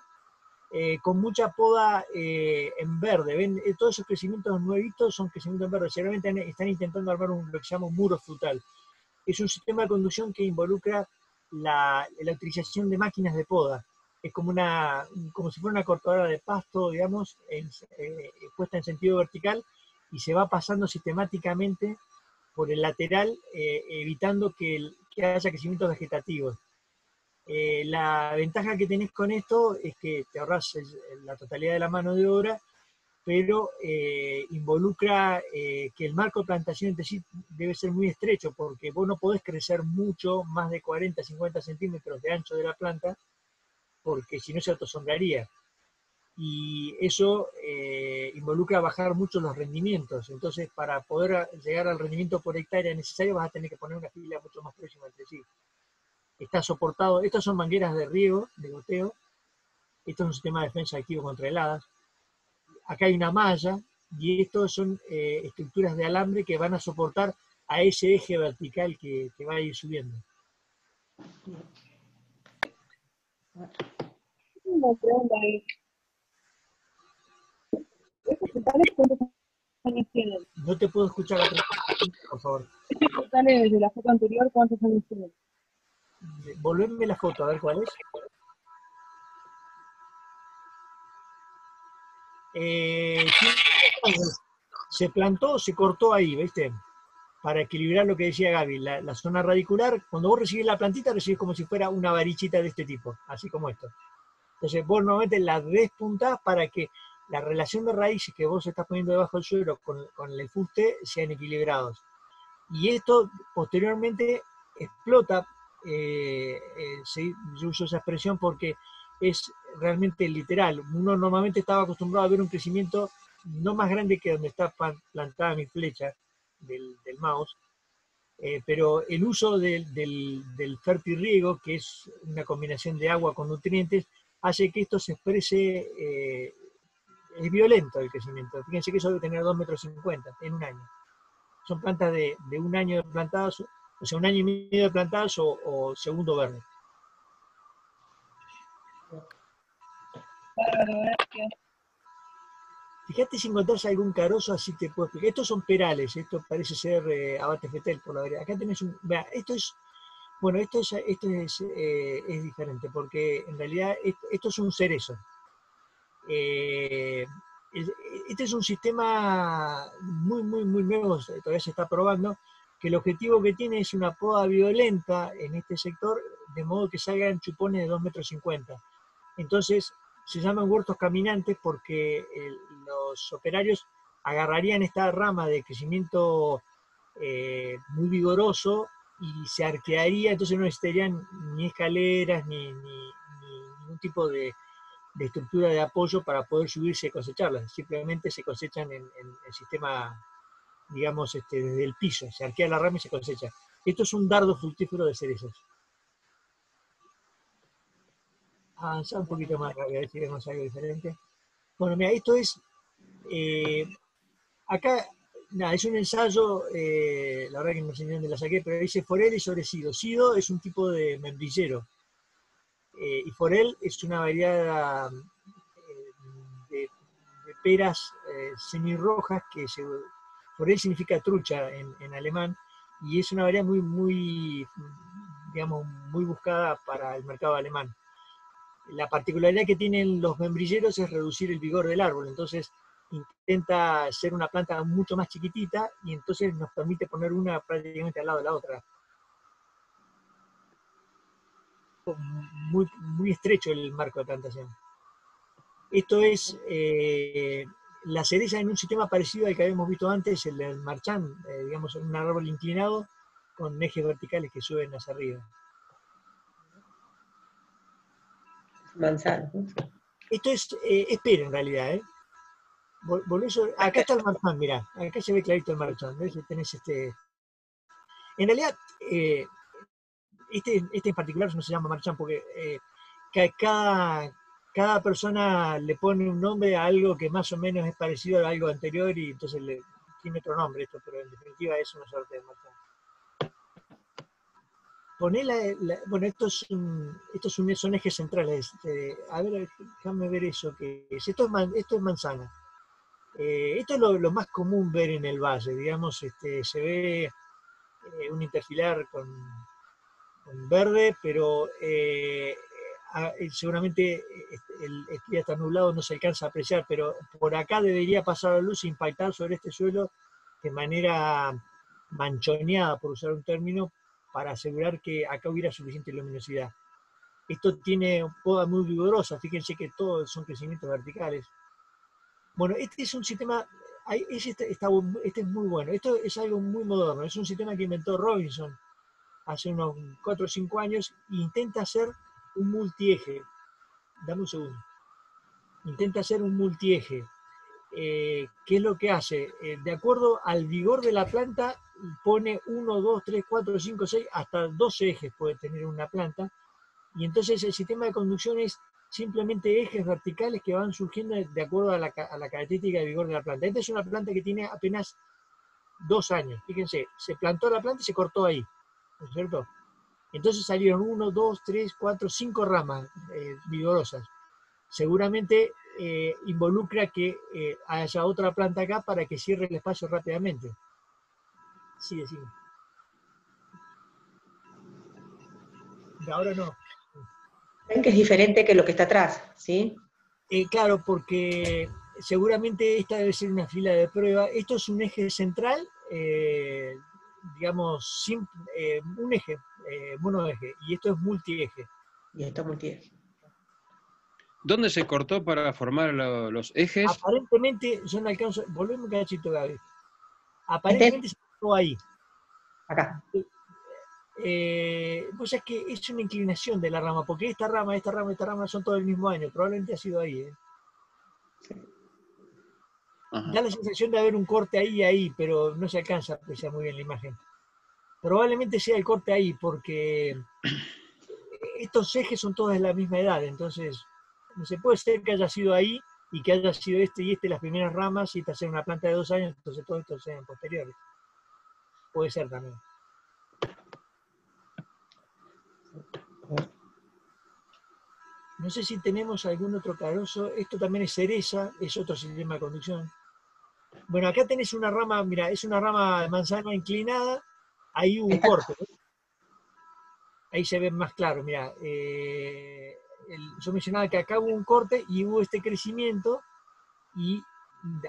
E: con mucha poda en verde. ¿Ven? Todos esos crecimientos nuevitos son crecimientos en verde. Seguramente están intentando armar lo que se llama un muro frutal. Es un sistema de conducción que involucra la utilización de máquinas de poda. Es como si fuera una cortadora de pasto, digamos, puesta en sentido vertical, y se va pasando sistemáticamente por el lateral, evitando que haya crecimientos vegetativos. La ventaja que tenés con esto es que te ahorras la totalidad de la mano de obra, pero involucra que el marco de plantación entre sí debe ser muy estrecho, porque vos no podés crecer mucho, más de 40, 50 centímetros de ancho de la planta, porque si no se autosombraría. Y eso involucra bajar mucho los rendimientos. Entonces, para poder llegar al rendimiento por hectárea necesario, vas a tener que poner una fila mucho más próxima entre sí. Está soportado, estas son mangueras de riego, de goteo, esto es un sistema de defensa activo contra heladas. Acá hay una malla, y estos son estructuras de alambre que van a soportar a ese eje vertical que va a ir subiendo.
I: Una pregunta ahí. ¿Estos frutales cuántos años tienen?
E: No te puedo escuchar la pregunta. por favor.
I: Dale desde la foto anterior cuántos años tiene.
E: Volveme la foto, a ver cuál es. Se plantó, se cortó ahí, ¿viste? Para equilibrar lo que decía Gaby, la zona radicular. Cuando vos recibís la plantita, recibís como si fuera una varichita de este tipo, así como esto. Entonces vos normalmente la despuntás para que la relación de raíces que vos estás poniendo debajo del suelo con el fuste sean equilibrados. Y esto posteriormente explota, yo uso esa expresión porque es realmente literal. Uno normalmente estaba acostumbrado a ver un crecimiento no más grande que donde está plantada mi flecha del mouse, pero el uso del fertirriego, que es una combinación de agua con nutrientes, hace que esto se exprese, es violento el crecimiento. Fíjense que eso debe tener 2,50 metros en un año. Son plantas de un año de plantadas, o sea, un año y medio de plantadas o segundo verde. Fíjate si encontrás algún carozo, así te puedo explicar. Estos son perales, esto parece ser abate fetel por la vereda. Acá tenés un. Vea, esto es. Bueno, esto es diferente, porque en realidad esto es un cerezo. Este es un sistema muy nuevo, todavía se está probando, que el objetivo que tiene es una poda violenta en este sector, de modo que salgan chupones de 2,50 metros. Entonces, se llaman huertos caminantes porque los operarios agarrarían esta rama de crecimiento muy vigoroso y se arquearía, entonces no necesitarían ni escaleras ni ningún tipo de estructura de apoyo para poder subirse y cosecharlas. Simplemente se cosechan en el sistema, digamos, desde el piso. Se arquea la rama y se cosecha. Esto es un dardo fructífero de cerezos. Avanzar un poquito más, a ver si vemos algo diferente. Bueno, mira, esto es, acá, nada, es un ensayo, la verdad que no sé ni dónde la saqué, pero dice forel y sobre sido. Sido es un tipo de membrillero, y forel es una variedad de peras semirrojas, forel significa trucha en alemán, y es una variedad digamos, muy buscada para el mercado alemán. La particularidad que tienen los membrilleros es reducir el vigor del árbol, entonces intenta ser una planta mucho más chiquitita y entonces nos permite poner una prácticamente al lado de la otra. Muy estrecho el marco de plantación. Esto es la cereza en un sistema parecido al que habíamos visto antes, el del marchán, digamos, un árbol inclinado con ejes verticales que suben hacia arriba.
A: Manzana.
E: Esto es pera en realidad, ¿eh? Acá está el marchán, mirá, acá se ve clarito el marchán, ¿ves? Tenés en realidad, este en particular no se llama marchán porque cada persona le pone un nombre a algo que más o menos es parecido a algo anterior y entonces tiene otro nombre esto, pero en definitiva es una suerte de marchán. Bueno, estos son ejes centrales. A ver, déjame ver eso que es. Esto es manzana. Esto es lo más común ver en el valle, digamos, se ve un interfilar con verde, pero seguramente el día está nublado, no se alcanza a apreciar, pero por acá debería pasar la luz e impactar sobre este suelo de manera manchoneada, por usar un término, para asegurar que acá hubiera suficiente luminosidad. Esto tiene poda muy vigorosa, fíjense que todos son crecimientos verticales. Bueno, este es un sistema, este es muy bueno, esto es algo muy moderno, es un sistema que inventó Robinson hace unos 4 o 5 años, e intenta hacer un multieje. Dame un segundo. Intenta hacer un multieje. ¿Qué es lo que hace? De acuerdo al vigor de la planta, pone 1, 2, 3, 4, 5, 6, hasta 12 ejes puede tener una planta, y entonces el sistema de conducción es simplemente ejes verticales que van surgiendo de acuerdo a la característica de vigor de la planta. Esta es una planta que tiene apenas 2 años. Fíjense, se plantó la planta y se cortó ahí, ¿no es cierto? Entonces salieron 1, 2, 3, 4, 5 ramas vigorosas. Seguramente involucra que haya otra planta acá para que cierre el espacio rápidamente. Sí, decime. De ahora no.
A: Ven que es diferente que lo que está atrás, ¿sí?
E: Claro, porque seguramente esta debe ser una fila de prueba. Esto es un eje central, digamos, un eje, monoeje, y esto es multieje.
A: Y esto es multieje.
F: ¿Dónde se cortó para formar los ejes?
E: Aparentemente, yo no alcanzo, volvemos un cachito, Gaby. Aparentemente se cortó ahí.
A: Acá.
E: Pues es que es una inclinación de la rama, porque esta rama son todo el mismo año, probablemente ha sido ahí. Da la sensación de haber un corte ahí y ahí, pero no se alcanza a apreciar muy bien la imagen. Probablemente sea el corte ahí, porque estos ejes son todos de la misma edad, entonces no se puede ser que haya sido ahí y que haya sido este y este las primeras ramas y esta sea una planta de 2 años, entonces todos estos sean posteriores. Puede ser también. No sé si tenemos algún otro carozo. Esto también es cereza, es otro sistema de conducción. Bueno, acá tenés una rama, mira, es una rama de manzana inclinada. Ahí hubo un corte, ¿no? Ahí se ve más claro, mira. Yo mencionaba que acá hubo un corte y hubo este crecimiento y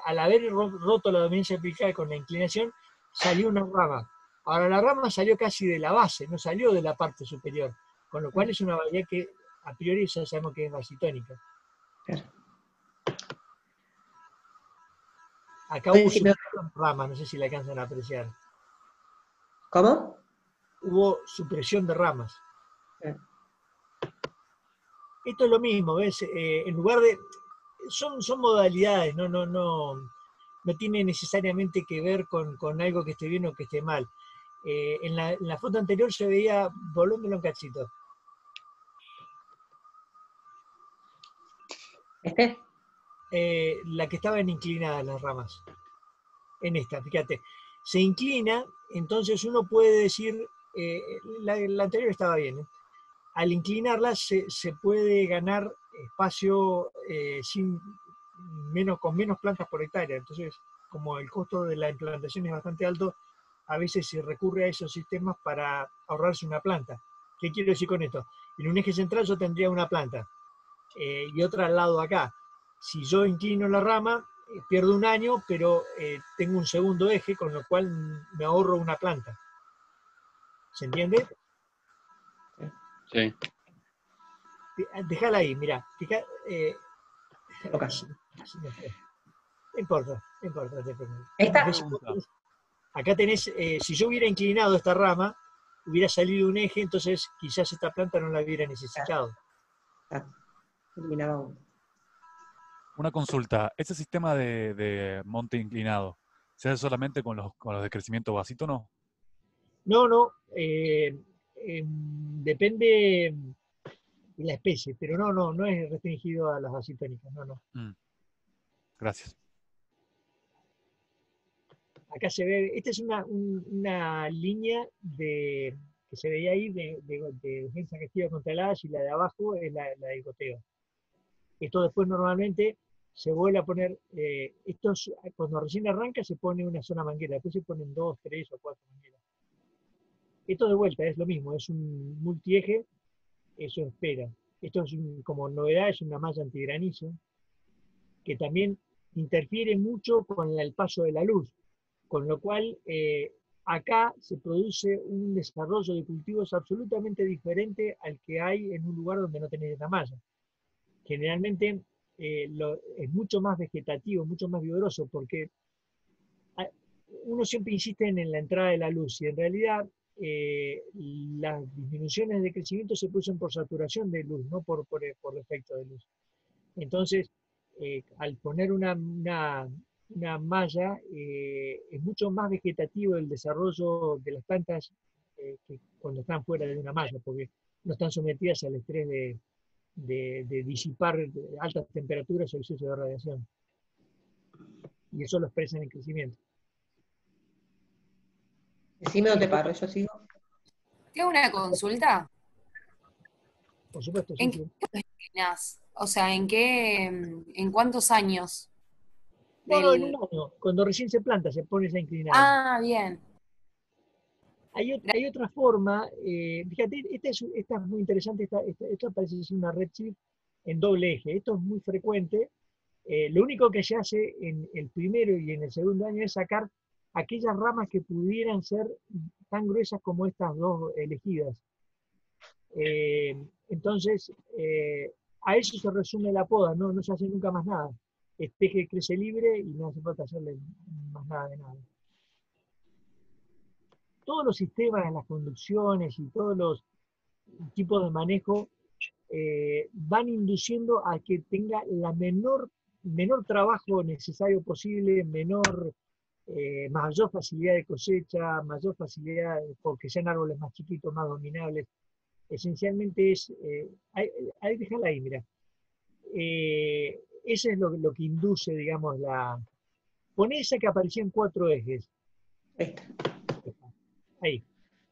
E: al haber roto la dominancia apical con la inclinación, salió una rama. Ahora la rama salió casi de la base, no salió de la parte superior, con lo cual es una variedad que a priori ya sabemos que es basitónica.
A: Claro.
E: Acá hubo supresión de ramas, no sé si la alcanzan a apreciar.
A: ¿Cómo?
E: Hubo supresión de ramas. Esto es lo mismo, ¿ves? En lugar de... Son modalidades, no tiene necesariamente que ver con algo que esté bien o que esté mal. En la foto anterior se veía, volvémelo un cachito. La que estaban inclinadas las ramas. En esta, fíjate. Se inclina, entonces uno puede decir, la anterior estaba bien, ¿eh? Al inclinarla se puede ganar espacio con menos plantas por hectárea. Entonces, como el costo de la implantación es bastante alto, a veces se recurre a esos sistemas para ahorrarse una planta. ¿Qué quiero decir con esto? En un eje central yo tendría una planta y otra al lado acá. Si yo inclino la rama, pierdo un año, pero tengo un segundo eje, con lo cual me ahorro una planta. ¿Se entiende?
F: Sí.
E: Déjala ahí, mira. No importa, no importa. Acá tenés, si yo hubiera inclinado esta rama, hubiera salido un eje, entonces quizás esta planta no la hubiera necesitado.
A: Eliminaba uno.
J: Una consulta, ¿ese sistema de monte inclinado se hace solamente con los de crecimiento basítono?
E: No, depende de la especie, pero no es restringido a las basitónicas, no.
J: Gracias.
E: Acá se ve, esta es una línea que se veía ahí de defensa activa contra heladas y la de abajo es la del goteo. Esto después normalmente se vuelve a poner, cuando recién arranca se pone una zona manguera, después se ponen 2, 3 o 4 mangueras. Esto de vuelta es lo mismo, es un multieje, eso espera. Esto es como novedad, es una malla antigranizo, que también interfiere mucho con el paso de la luz, con lo cual acá se produce un desarrollo de cultivos absolutamente diferente al que hay en un lugar donde no tenés esta malla. Generalmente es mucho más vegetativo, mucho más vigoroso, porque uno siempre insiste en la entrada de la luz, y en realidad las disminuciones de crecimiento se producen por saturación de luz, no por efecto de luz. Entonces, al poner una malla, es mucho más vegetativo el desarrollo de las plantas que cuando están fuera de una malla, porque no están sometidas al estrés de disipar altas temperaturas o exceso de radiación. Y eso lo expresa en el crecimiento.
A: Decime dónde paro, yo sigo.
B: ¿Tengo una consulta?
E: Por supuesto, sí.
B: ¿En qué lo inclinás? O sea, ¿en cuántos años?
E: No, en un año. Cuando recién se planta, se pone esa inclinada.
B: Ah, bien.
E: Hay otra forma, fíjate, esta es muy interesante, esto parece ser una redshift en doble eje. Esto es muy frecuente. Lo único que se hace en el primero y en el segundo año es sacar aquellas ramas que pudieran ser tan gruesas como estas dos elegidas. Entonces, a eso se resume la poda, no se hace nunca más nada. Este eje crece libre y no hace falta hacerle más nada de nada. Todos los sistemas de las conducciones y todos los tipos de manejo van induciendo a que tenga la menor trabajo necesario posible, mayor facilidad de cosecha, mayor facilidad, porque sean árboles más chiquitos, más dominables. Esencialmente es, ahí déjala ahí, mira. Eso es lo que induce, digamos, Poné esa que aparecía en 4 ejes.
A: Esta.
E: Ahí.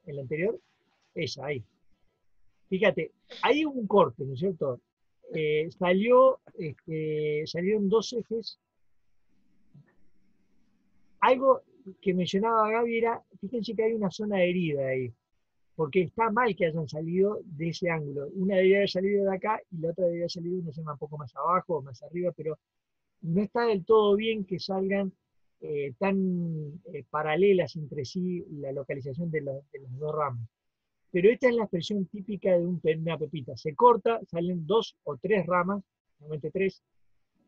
E: En la anterior, esa, ahí. Fíjate, ahí hubo un corte, ¿no es cierto? Salieron 2 ejes. Algo que mencionaba Gaby era, fíjense que hay una zona herida ahí, porque está mal que hayan salido de ese ángulo. Una debería haber salido de acá y la otra debería haber salido, no sé, un poco más abajo o más arriba, pero no está del todo bien que salgan tan paralelas entre sí la localización de las 2 ramas. Pero esta es la expresión típica de una pepita. Se corta, salen 2 o 3 ramas, normalmente 3,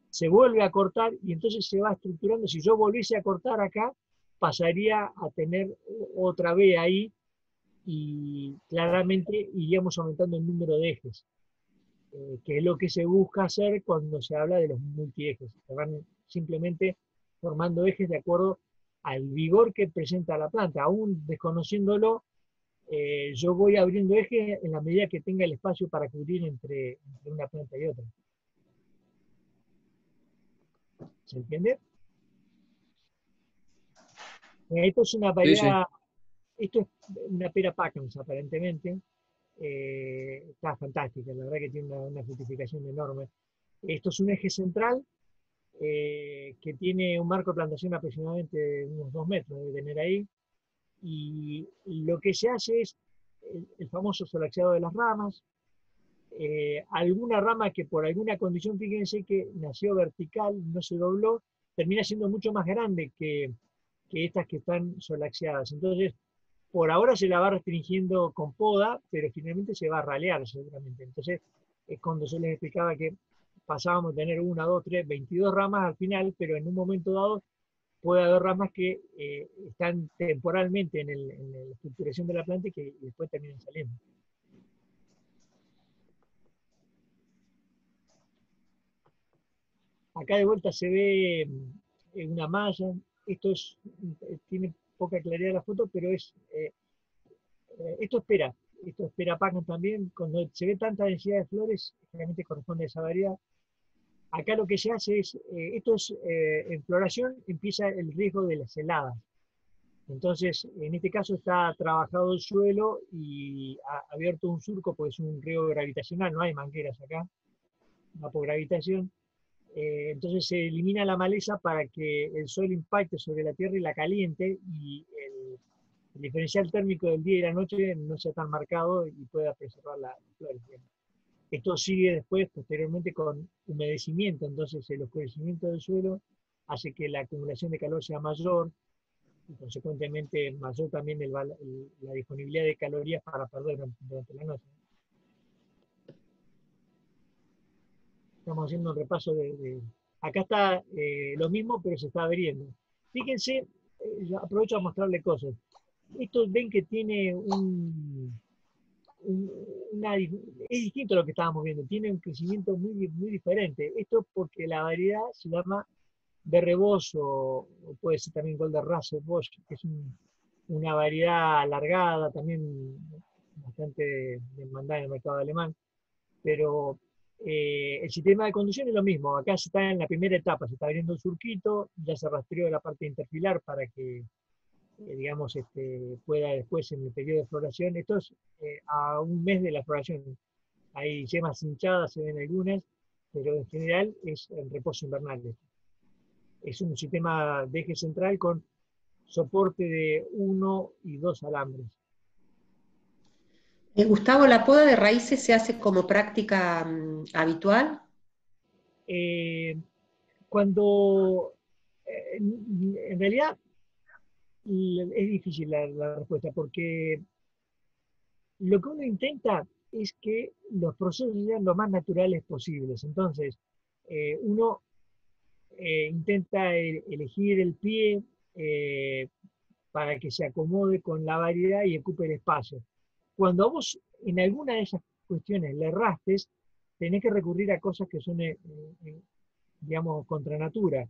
E: se vuelve a cortar y entonces se va estructurando. Si yo volviese a cortar acá, pasaría a tener otra B ahí y claramente iríamos aumentando el número de ejes, que es lo que se busca hacer cuando se habla de los multiejes. Se van simplemente formando ejes de acuerdo al vigor que presenta la planta. Aún desconociéndolo, yo voy abriendo ejes en la medida que tenga el espacio para cubrir entre una planta y otra. ¿Se entiende? Esto es una variedad, esto es una pera Pacans aparentemente. Está fantástica, la verdad que tiene una fructificación enorme. Esto es un eje central que tiene un marco de plantación aproximadamente de unos 2 metros, debe tener ahí. Y lo que se hace es el famoso solaxeado de las ramas. Alguna rama que por alguna condición, fíjense que nació vertical, no se dobló, termina siendo mucho más grande que estas que están solaxeadas. Entonces, por ahora se la va restringiendo con poda, pero finalmente se va a ralear seguramente. Entonces, es cuando yo les explicaba que pasábamos a tener 1, 2, 3, 22 ramas al final, pero en un momento dado puede haber ramas que están temporalmente en la estructuración de la planta y que después terminan saliendo. Acá de vuelta se ve una malla. Esto tiene poca claridad la foto, pero esto espera Pacans también. Cuando se ve tanta densidad de flores, realmente corresponde a esa variedad. Acá lo que se hace es, en floración empieza el riesgo de las heladas. Entonces, en este caso está trabajado el suelo y ha abierto un surco, porque es un río gravitacional, no hay mangueras acá, va por gravitación. Entonces se elimina la maleza para que el sol impacte sobre la tierra y la caliente, y el diferencial térmico del día y la noche no sea tan marcado y pueda preservar las flores. Esto sigue después, posteriormente, con humedecimiento. Entonces el oscurecimiento del suelo hace que la acumulación de calor sea mayor y consecuentemente mayor también la disponibilidad de calorías para perder durante la noche. Estamos haciendo un repaso acá está lo mismo, pero se está abriendo. Fíjense, aprovecho a mostrarle cosas. Esto ven que tiene es distinto a lo que estábamos viendo, tiene un crecimiento muy, muy diferente. Esto es porque la variedad se llama Berrebos o puede ser también Golden Russell Bosch, que es una variedad alargada, también bastante demandada en el mercado alemán, pero el sistema de conducción es lo mismo. Acá se está en la primera etapa, se está abriendo el surquito, ya se rastreó la parte interfilar para que digamos, pueda después en el periodo de floración. Esto es a un mes de la floración. Hay yemas hinchadas, se ven algunas, pero en general es en reposo invernal. Es un sistema de eje central con soporte de 1 y 2 alambres.
A: Gustavo, ¿la poda de raíces se hace como práctica habitual?
E: Cuando, en realidad, es difícil la respuesta, porque lo que uno intenta es que los procesos sean lo más naturales posibles. Entonces, uno intenta elegir el pie para que se acomode con la variedad y ocupe el espacio. Cuando a vos en alguna de esas cuestiones le errastes, tenés que recurrir a cosas que son, digamos, contra natura,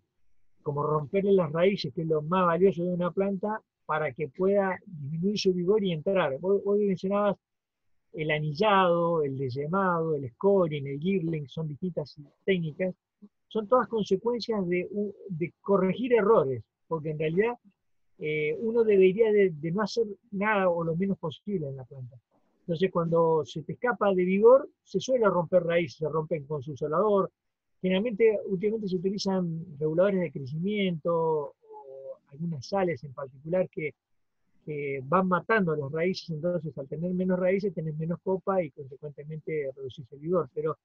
E: como romperle las raíces, que es lo más valioso de una planta, para que pueda disminuir su vigor y entrar. Vos mencionabas el anillado, el desyemado, el scoring, el girling, son distintas técnicas, son todas consecuencias de corregir errores, porque en realidad uno debería de no hacer nada o lo menos posible en la planta. Entonces, cuando se te escapa de vigor, se suele romper raíces, se rompen con su solador. Generalmente, últimamente se utilizan reguladores de crecimiento o algunas sales en particular que van matando las raíces, entonces al tener menos raíces tenés menos copa y consecuentemente reducís el vigor. Pero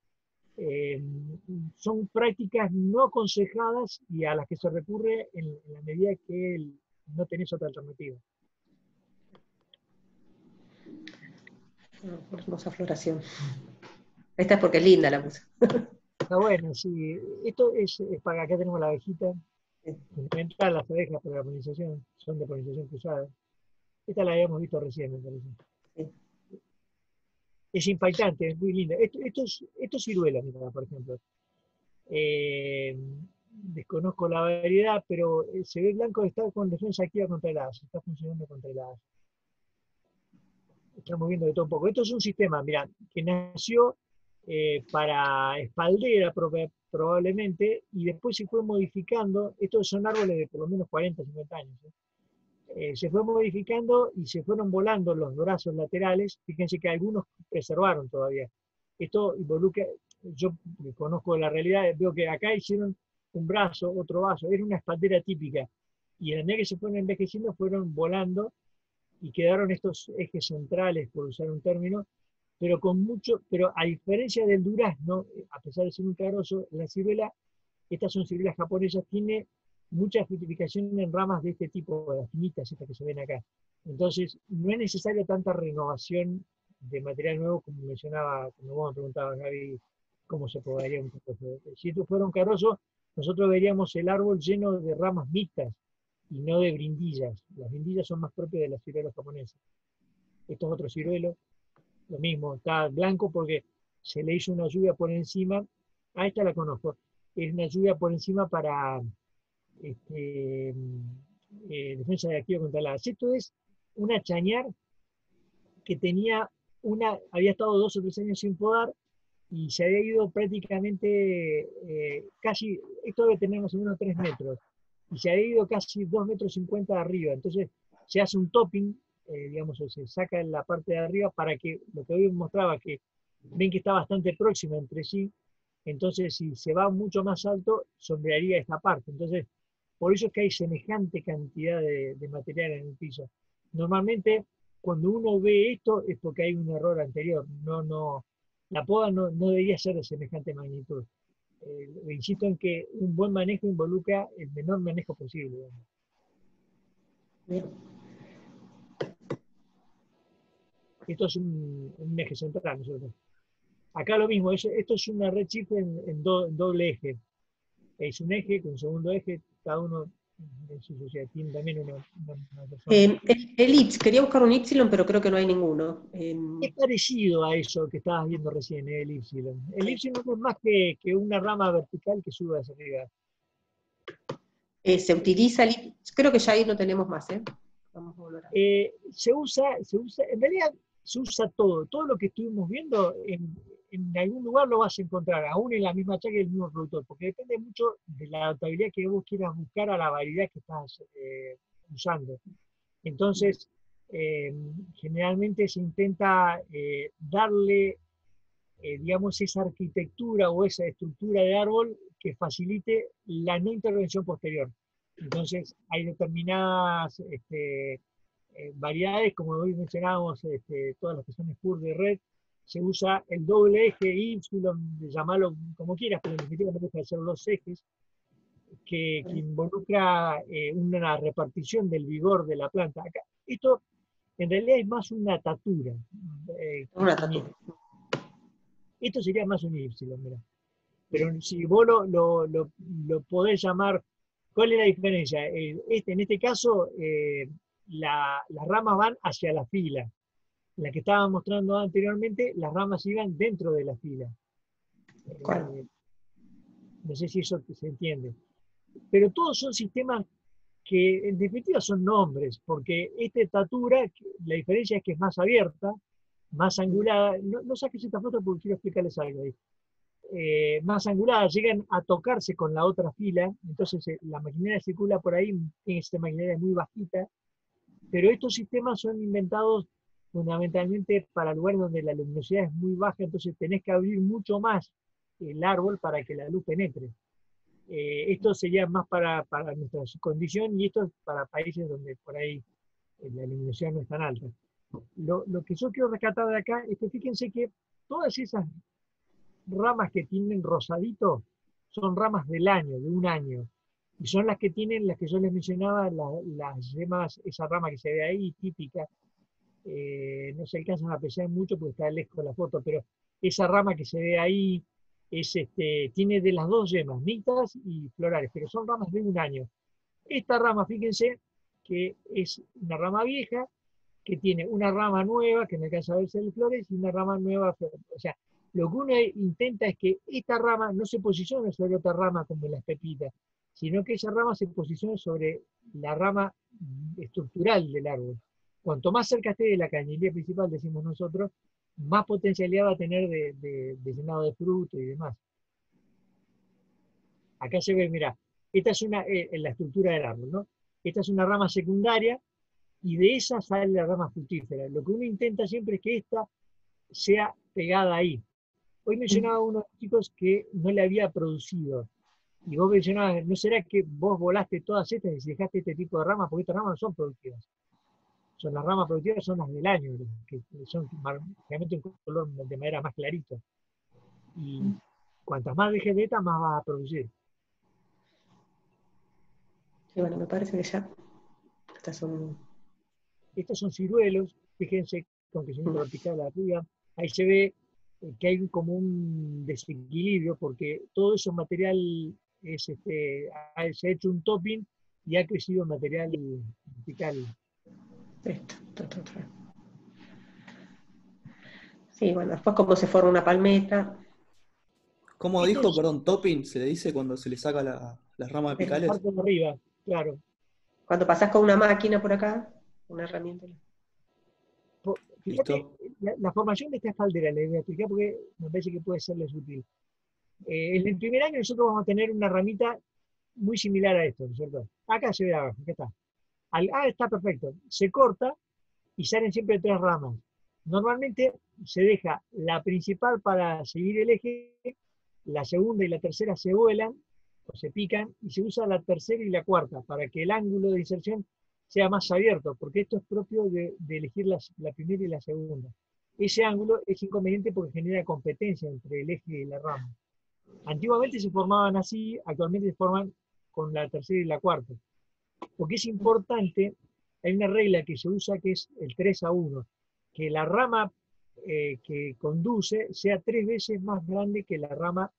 E: son prácticas no aconsejadas y a las que se recurre en la medida que no tenés otra alternativa.
A: Hermosa floración. Esta es porque es linda la puse.
E: Está bueno, sí. Esto es para acá tenemos la abejita. Fundamental, las abejas para la polinización, son de polinización cruzada. Esta la habíamos visto recién, me parece. Sí. Es impactante, es muy linda. Esto es ciruela, mira, por ejemplo. Desconozco la variedad, pero se ve blanco, está con defensa activa contra el heladas, está funcionando contra el heladas. Estamos viendo de todo un poco. Esto es un sistema, mirá, que nació para espaldera probablemente, y después se fue modificando. Estos son árboles de por lo menos 40, 50 años. Se fue modificando y se fueron volando los brazos laterales. Fíjense que algunos preservaron todavía. Esto involucra, yo conozco la realidad, veo que acá hicieron un brazo, otro brazo, era una espaldera típica. Y en la medida que se fueron envejeciendo, fueron volando y quedaron estos ejes centrales, por usar un término, pero a diferencia del durazno, a pesar de ser un carozo, la ciruela, estas son ciruelas japonesas, tiene mucha fructificación en ramas de este tipo, de las finitas, estas que se ven acá. Entonces, no es necesaria tanta renovación de material nuevo como mencionaba, como vos me preguntabas, Gaby, cómo se podaría un carozo. Si esto fuera un carozo, nosotros veríamos el árbol lleno de ramas mixtas y no de brindillas. Las brindillas son más propias de las ciruelas japonesas. Esto es otro ciruelo, lo mismo, está blanco porque se le hizo una lluvia por encima. A esta la conozco. Es una lluvia por encima para defensa de activo contra heladas. Esto es una chañar que había estado 2 o 3 años sin podar y se había ido prácticamente casi, esto debe tener más o menos 3 metros, y se había ido casi 2,50 metros de arriba. Entonces se hace un topping, digamos, se saca la parte de arriba para que, lo que hoy mostraba, que ven que está bastante próxima entre sí, entonces si se va mucho más alto, sombrearía esta parte. Entonces, por eso es que hay semejante cantidad de material en el piso. Normalmente, cuando uno ve esto, es porque hay un error anterior. La poda no debería ser de semejante magnitud. Insisto en que un buen manejo involucra el menor manejo posible. Bien. Esto es un eje central, nosotros. Acá lo mismo, esto es una red chip en doble eje. Es un eje con un segundo eje, cada uno en su sociedad tiene también una persona.
A: El Ips, quería buscar un Y, pero creo que no hay ninguno.
E: Es parecido a eso que estabas viendo recién, el Y. El Y no es más que una rama vertical que sube hacia arriba.
A: Se utiliza el Ips, creo que ya ahí no tenemos más, ¿eh? Vamos a volver a...
E: se usa, en realidad se usa todo lo que estuvimos viendo, en algún lugar lo vas a encontrar, aún en la misma chaca y el mismo productor, porque depende mucho de la adaptabilidad que vos quieras buscar a la variedad que estás usando. Entonces, generalmente se intenta darle, digamos, esa arquitectura o esa estructura de árbol que facilite la no intervención posterior. Entonces, hay determinadas variedades, como hoy mencionábamos, todas las que son spur de red, se usa el doble eje, Y, llamarlo como quieras, pero en definitiva no deja de ser los ejes, que involucra una repartición del vigor de la planta. Acá, esto en realidad es más una atatura.
A: Una atatura.
E: Esto sería más un Y, mira. Pero si vos lo podés llamar, ¿cuál es la diferencia? En este caso, las ramas van hacia la fila. La que estaba mostrando anteriormente, las ramas iban dentro de la fila. No sé si eso se entiende. Pero todos son sistemas que en definitiva son nombres, porque esta estatura, la diferencia es que es más abierta, más angulada. No saques esta foto porque quiero explicarles algo ahí. Más angulada, llegan a tocarse con la otra fila, entonces la maquinaria circula por ahí, esta maquinaria es muy bajita, pero estos sistemas son inventados fundamentalmente para lugares donde la luminosidad es muy baja, entonces tenés que abrir mucho más el árbol para que la luz penetre. Esto sería más para nuestra condición y esto es para países donde por ahí la luminosidad no es tan alta. Lo que yo quiero rescatar de acá es que fíjense que todas esas ramas que tienen rosadito son ramas del año, de un año, y son las que tienen, las que yo les mencionaba, las yemas, esa rama que se ve ahí, típica, no se alcanzan a apreciar mucho porque está lejos de la foto, pero esa rama que se ve ahí tiene de las dos yemas, mixtas y florales, pero son ramas de un año. Esta rama, fíjense, que es una rama vieja, que tiene una rama nueva, que no alcanza a verse el flores, y una rama nueva, o sea, lo que uno intenta es que esta rama no se posicione sobre otra rama como las pepitas, sino que esa rama se posicione sobre la rama estructural del árbol. Cuanto más cerca esté de la cañería principal, decimos nosotros, más potencialidad va a tener de llenado de fruto y demás. Acá se ve, mira, esta es la estructura del árbol, ¿no? Esta es una rama secundaria y de esa sale la rama fructífera. Lo que uno intenta siempre es que esta sea pegada ahí. Hoy mencionaba uno de los chicos que no le había producido. Y vos mencionabas, ¿no será que vos volaste todas estas y dejaste este tipo de ramas? Porque estas ramas no son productivas. Las ramas productivas son las del año, que son realmente un color de madera más clarito. Y cuantas más dejes de estas, más vas a producir.
A: Sí, bueno, me parece que ya.
E: Estos son ciruelos, fíjense, con que son tropicales arriba. Ahí se ve que hay como un desequilibrio, porque todo ese material se ha hecho un topping y ha crecido material vertical.
A: Esto. Sí, bueno, después cómo se forma una palmeta.
C: ¿Cómo dijo, perdón, topping se le dice cuando se le saca las ramas apicales?
E: La parte de arriba, claro.
A: Cuando pasás con una máquina por acá, una herramienta.
E: Fíjate, la formación de esta espaldera, les voy a explicar porque me parece que puede serles útil. En el primer año nosotros vamos a tener una ramita muy similar a esto, ¿no es cierto? Acá se ve abajo, acá está. Está perfecto. Se corta y salen siempre 3 ramas. Normalmente se deja la principal para seguir el eje, la segunda y la tercera se vuelan o se pican y se usa la tercera y la cuarta para que el ángulo de inserción sea más abierto, porque esto es propio de elegir la primera y la segunda. Ese ángulo es inconveniente porque genera competencia entre el eje y la rama. Antiguamente se formaban así, actualmente se forman con la tercera y la cuarta. Porque es importante, hay una regla que se usa que es el 3:1, que la rama que conduce sea 3 veces más grande que la rama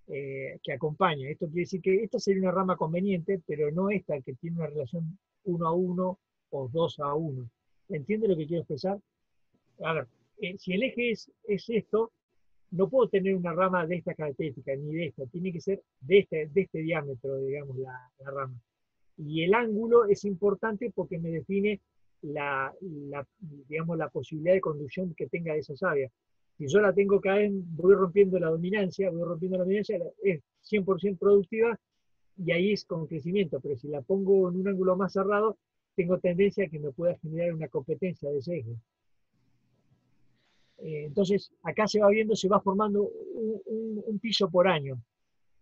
E: que acompaña. Esto quiere decir que esta sería una rama conveniente, pero no esta que tiene una relación 1:1 o 2:1. ¿Entiende lo que quiero expresar? A ver, si el eje es esto, no puedo tener una rama de esta característica, ni de esta, tiene que ser de este diámetro, digamos, la rama. Y el ángulo es importante porque me define digamos, la posibilidad de conducción que tenga esa savia. Si yo la tengo cada vez, voy rompiendo la dominancia, es 100% productiva y ahí es con crecimiento, pero si la pongo en un ángulo más cerrado, tengo tendencia a que me pueda generar una competencia de ese eje. Entonces, acá se va viendo, se va formando un piso por año.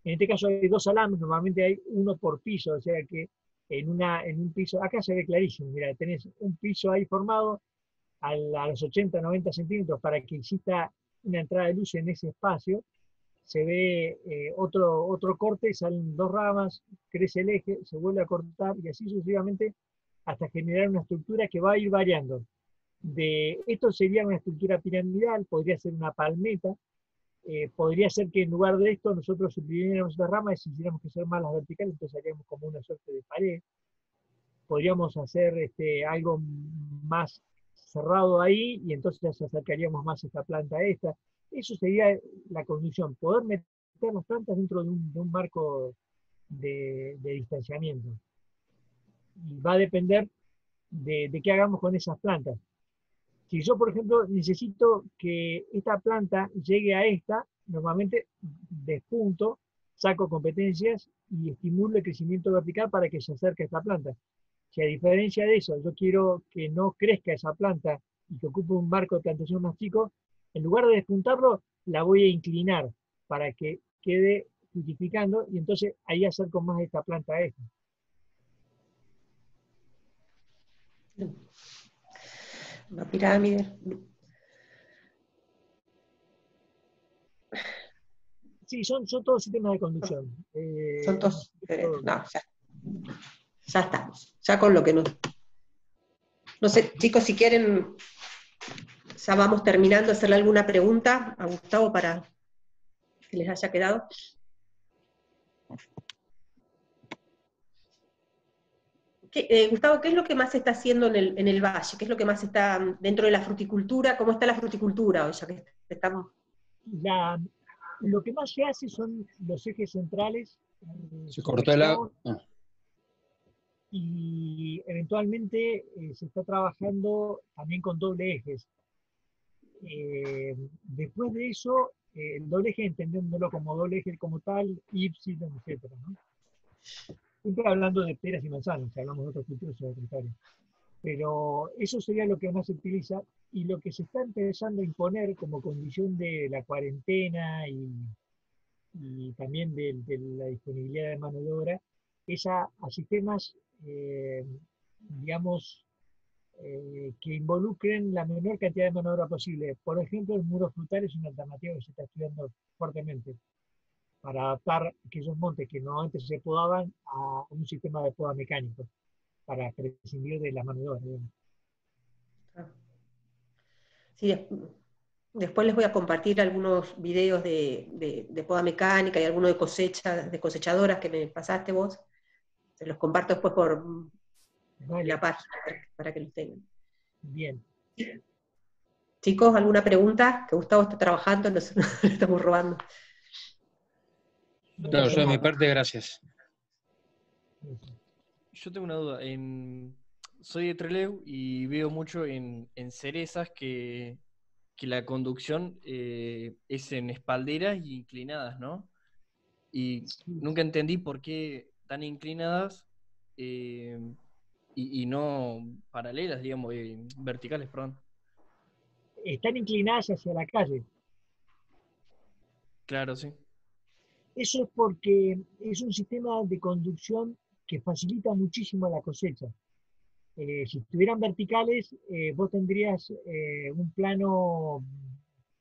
E: En este caso hay 2 alames, normalmente hay 1 por piso, o sea que en un piso, acá se ve clarísimo, mira, tenés un piso ahí formado a los 80, 90 centímetros para que exista una entrada de luz en ese espacio, se ve otro corte, salen dos ramas, crece el eje, se vuelve a cortar y así sucesivamente hasta generar una estructura que va a ir variando. Esto sería una estructura piramidal, podría ser una palmeta, podría ser que en lugar de esto nosotros suprimiéramos las ramas y hiciéramos que ser más las verticales, entonces haríamos como una suerte de pared. Podríamos hacer algo más cerrado ahí y entonces acercaríamos más esta planta a esta. Eso sería la conducción, poder meter las plantas dentro de un marco de distanciamiento. Y va a depender de qué hagamos con esas plantas. Si yo, por ejemplo, necesito que esta planta llegue a esta, normalmente despunto, saco competencias y estimulo el crecimiento vertical para que se acerque a esta planta. Si a diferencia de eso yo quiero que no crezca esa planta y que ocupe un marco de plantación más chico, en lugar de despuntarlo, la voy a inclinar para que quede frutificando y entonces ahí acerco más esta planta a esta.
A: La pirámide.
E: Sí, son todos sistemas de conducción.
A: Son todos diferentes. No, ya estamos. Ya con lo que nos... No sé, chicos, si quieren, ya vamos terminando, hacerle alguna pregunta a Gustavo para que les haya quedado. Gustavo, ¿qué es lo que más se está haciendo en el valle? ¿Qué es lo que más está dentro de la fruticultura? ¿Cómo está la fruticultura hoy, ya que estamos?
E: Lo que más se hace son los ejes centrales.
F: Se cortó el agua.
E: Y eventualmente se está trabajando también con doble ejes. Después de eso, el doble eje, entendiéndolo como doble eje como tal, Ypsilon, etc., ¿no? Siempre hablando de peras y manzanas, si hablamos de otros cultivos o de otras áreas. Pero eso sería lo que más se utiliza, y lo que se está empezando a imponer como condición de la cuarentena y también de la disponibilidad de mano de obra, es a sistemas, digamos, que involucren la menor cantidad de mano de obra posible. Por ejemplo, el muro frutal es una alternativa que se está estudiando fuertemente para adaptar aquellos montes que normalmente se podaban a un sistema de poda mecánico, para prescindir de la mano de obra.
A: Sí, después les voy a compartir algunos videos de poda mecánica y algunos de cosechadoras que me pasaste vos. Se los comparto después por la página para que los tengan.
E: Bien.
A: Chicos, ¿alguna pregunta? Que Gustavo está trabajando, nos le estamos robando.
F: No, yo de mi parte, gracias.
G: Yo tengo una duda. Soy de Trelew y veo mucho en cerezas que la conducción es en espalderas y inclinadas, ¿no? Y nunca entendí por qué tan inclinadas y no paralelas, digamos, verticales, perdón.
E: Están inclinadas hacia la calle.
G: Claro, sí.
E: Eso es porque es un sistema de conducción que facilita muchísimo la cosecha. Si estuvieran verticales, vos tendrías un plano,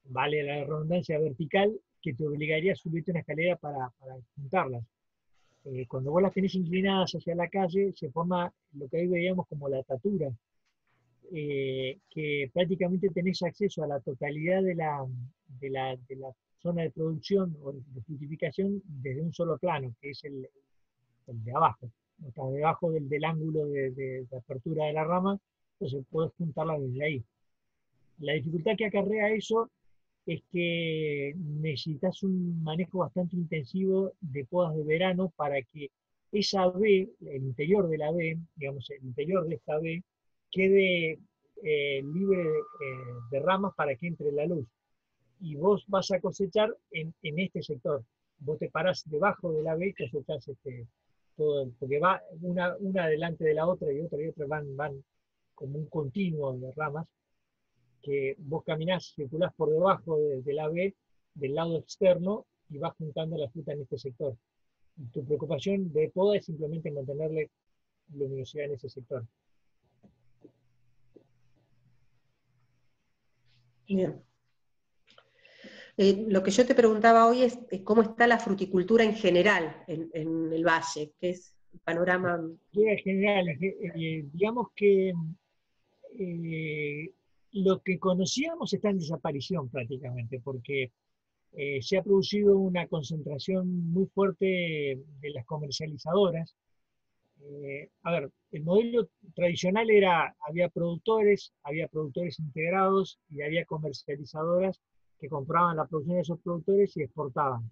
E: vale la redundancia, vertical, que te obligaría a subirte una escalera para juntarlas. Cuando vos las tenés inclinadas hacia la calle, se forma lo que hoy veíamos como la tatura, que prácticamente tenés acceso a la totalidad de la zona de producción o de frutificación desde un solo plano, que es el de abajo. Está debajo del ángulo de apertura de la rama, entonces puedes juntarla desde ahí. La dificultad que acarrea eso es que necesitas un manejo bastante intensivo de podas de verano para que esa B, el interior de la B, digamos, el interior de esta B, quede libre de ramas para que entre la luz. Y vos vas a cosechar en este sector. Vos te parás debajo de la B y cosechás todo, porque va una delante de la otra y otra van como un continuo de ramas, que vos caminás, circulás por debajo de la B, del lado externo, y vas juntando la fruta en este sector. Y tu preocupación de poda es simplemente mantenerle luminosidad en ese sector.
A: Bien. Lo que yo te preguntaba hoy es cómo está la fruticultura en general en el valle, que es el panorama.
E: En general, digamos que lo que conocíamos está en desaparición prácticamente, porque se ha producido una concentración muy fuerte de las comercializadoras. A ver, el modelo tradicional era, había productores integrados y había comercializadoras que compraban la producción de esos productores y exportaban.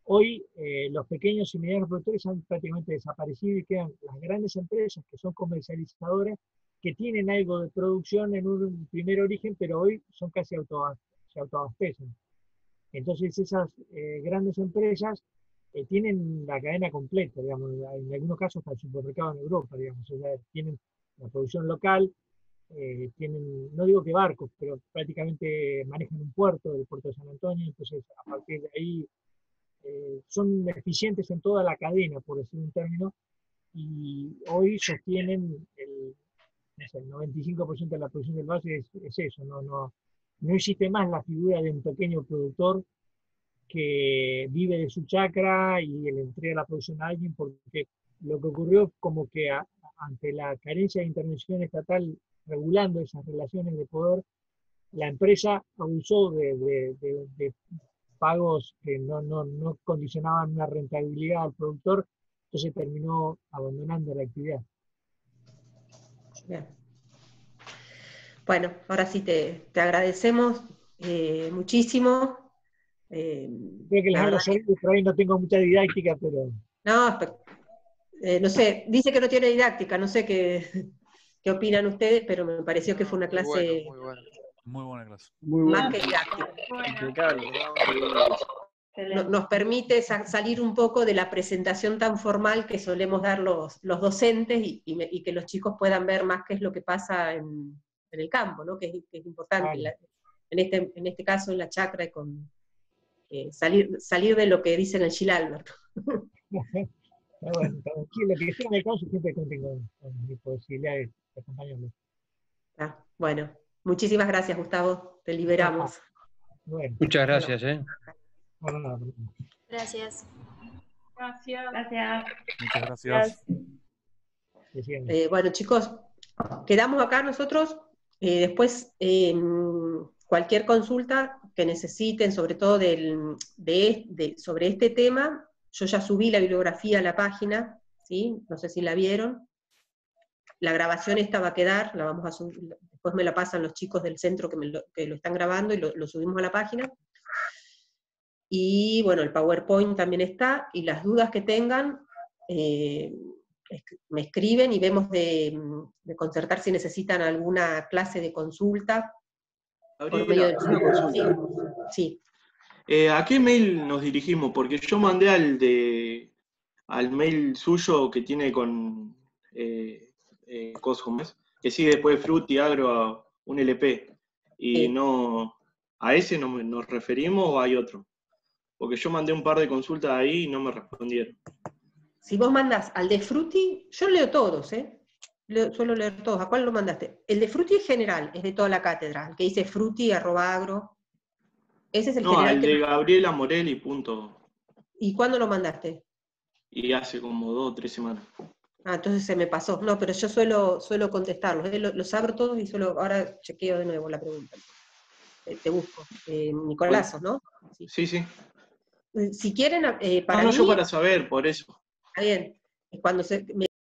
E: Hoy los pequeños y medianos productores han prácticamente desaparecido y quedan las grandes empresas que son comercializadoras, que tienen algo de producción en un primer origen, pero hoy son casi se autoabastecen. Entonces esas grandes empresas tienen la cadena completa, digamos, en algunos casos hasta el supermercado en Europa, digamos, o sea, tienen la producción local, tienen, no digo que barcos, pero prácticamente manejan un puerto, el puerto de San Antonio, entonces a partir de ahí son eficientes en toda la cadena, por decir un término, y hoy sostienen el 95% de la producción del valle es eso, no existe más la figura de un pequeño productor que vive de su chacra y le entrega la producción a alguien, porque lo que ocurrió como que ante la carencia de intervención estatal regulando esas relaciones de poder, la empresa abusó de pagos que no condicionaban una rentabilidad al productor, entonces terminó abandonando la actividad.
A: Bien. Bueno, ahora sí te agradecemos muchísimo.
E: Creo que les hablo
A: verdad
E: solo, por ahí no tengo mucha didáctica, pero...
A: No, no sé, dice que no tiene didáctica, no sé qué opinan ustedes, pero me pareció que fue una clase
J: Muy buena clase.
A: más que didáctica.
G: Impecable.
A: Nos permite salir un poco de la presentación tan formal que solemos dar los docentes y que los chicos puedan ver más qué es lo que pasa en el campo, ¿no? Que es importante, en este caso en la chacra, y con salir de lo que dice en el Gil Albert.
E: Bueno, tranquilo, que esté en el caso siempre cuenten con mi posibilidad de acompañarlos.
A: Bueno, muchísimas gracias, Gustavo, te liberamos.
E: Bueno,
F: muchas gracias.
H: Gracias.
I: Gracias.
J: Muchas gracias.
A: Bueno, chicos, quedamos acá nosotros. Después, cualquier consulta que necesiten, sobre todo sobre este tema, yo ya subí la bibliografía a la página, ¿sí? No sé si la vieron. La grabación esta va a quedar, la vamos a subir, después me la pasan los chicos del centro que lo están grabando y lo subimos a la página. Y bueno, el PowerPoint también está, y las dudas que tengan, me escriben y vemos de concertar si necesitan alguna clase de consulta.
D: Habría
A: por medio de
D: una consulta.
A: Sí.
D: ¿A qué mail nos dirigimos? Porque yo mandé al mail suyo que tiene con Cosmos, que sigue después de Fruity Agro a un LP. Y no, ¿a ese nos referimos o hay otro? Porque yo mandé un par de consultas ahí y no me respondieron.
A: Si vos mandás al de Fruity, yo leo todos, suelo leer todos. ¿A cuál lo mandaste? El de Fruity es general, es de toda la cátedra, el que dice fruity@agro. Ese es el general.
D: No, el de Gabriela Morelli, punto.
A: ¿Y cuándo lo mandaste?
D: Y hace como 2 o 3 semanas.
A: Entonces se me pasó. No, pero yo suelo contestarlos. Los abro todos y ahora chequeo de nuevo la pregunta. Te busco. Nicolás, ¿no?
D: Sí.
A: Si quieren, para
D: no,
A: mí...
D: yo para saber, por eso.
A: Está bien. Cuando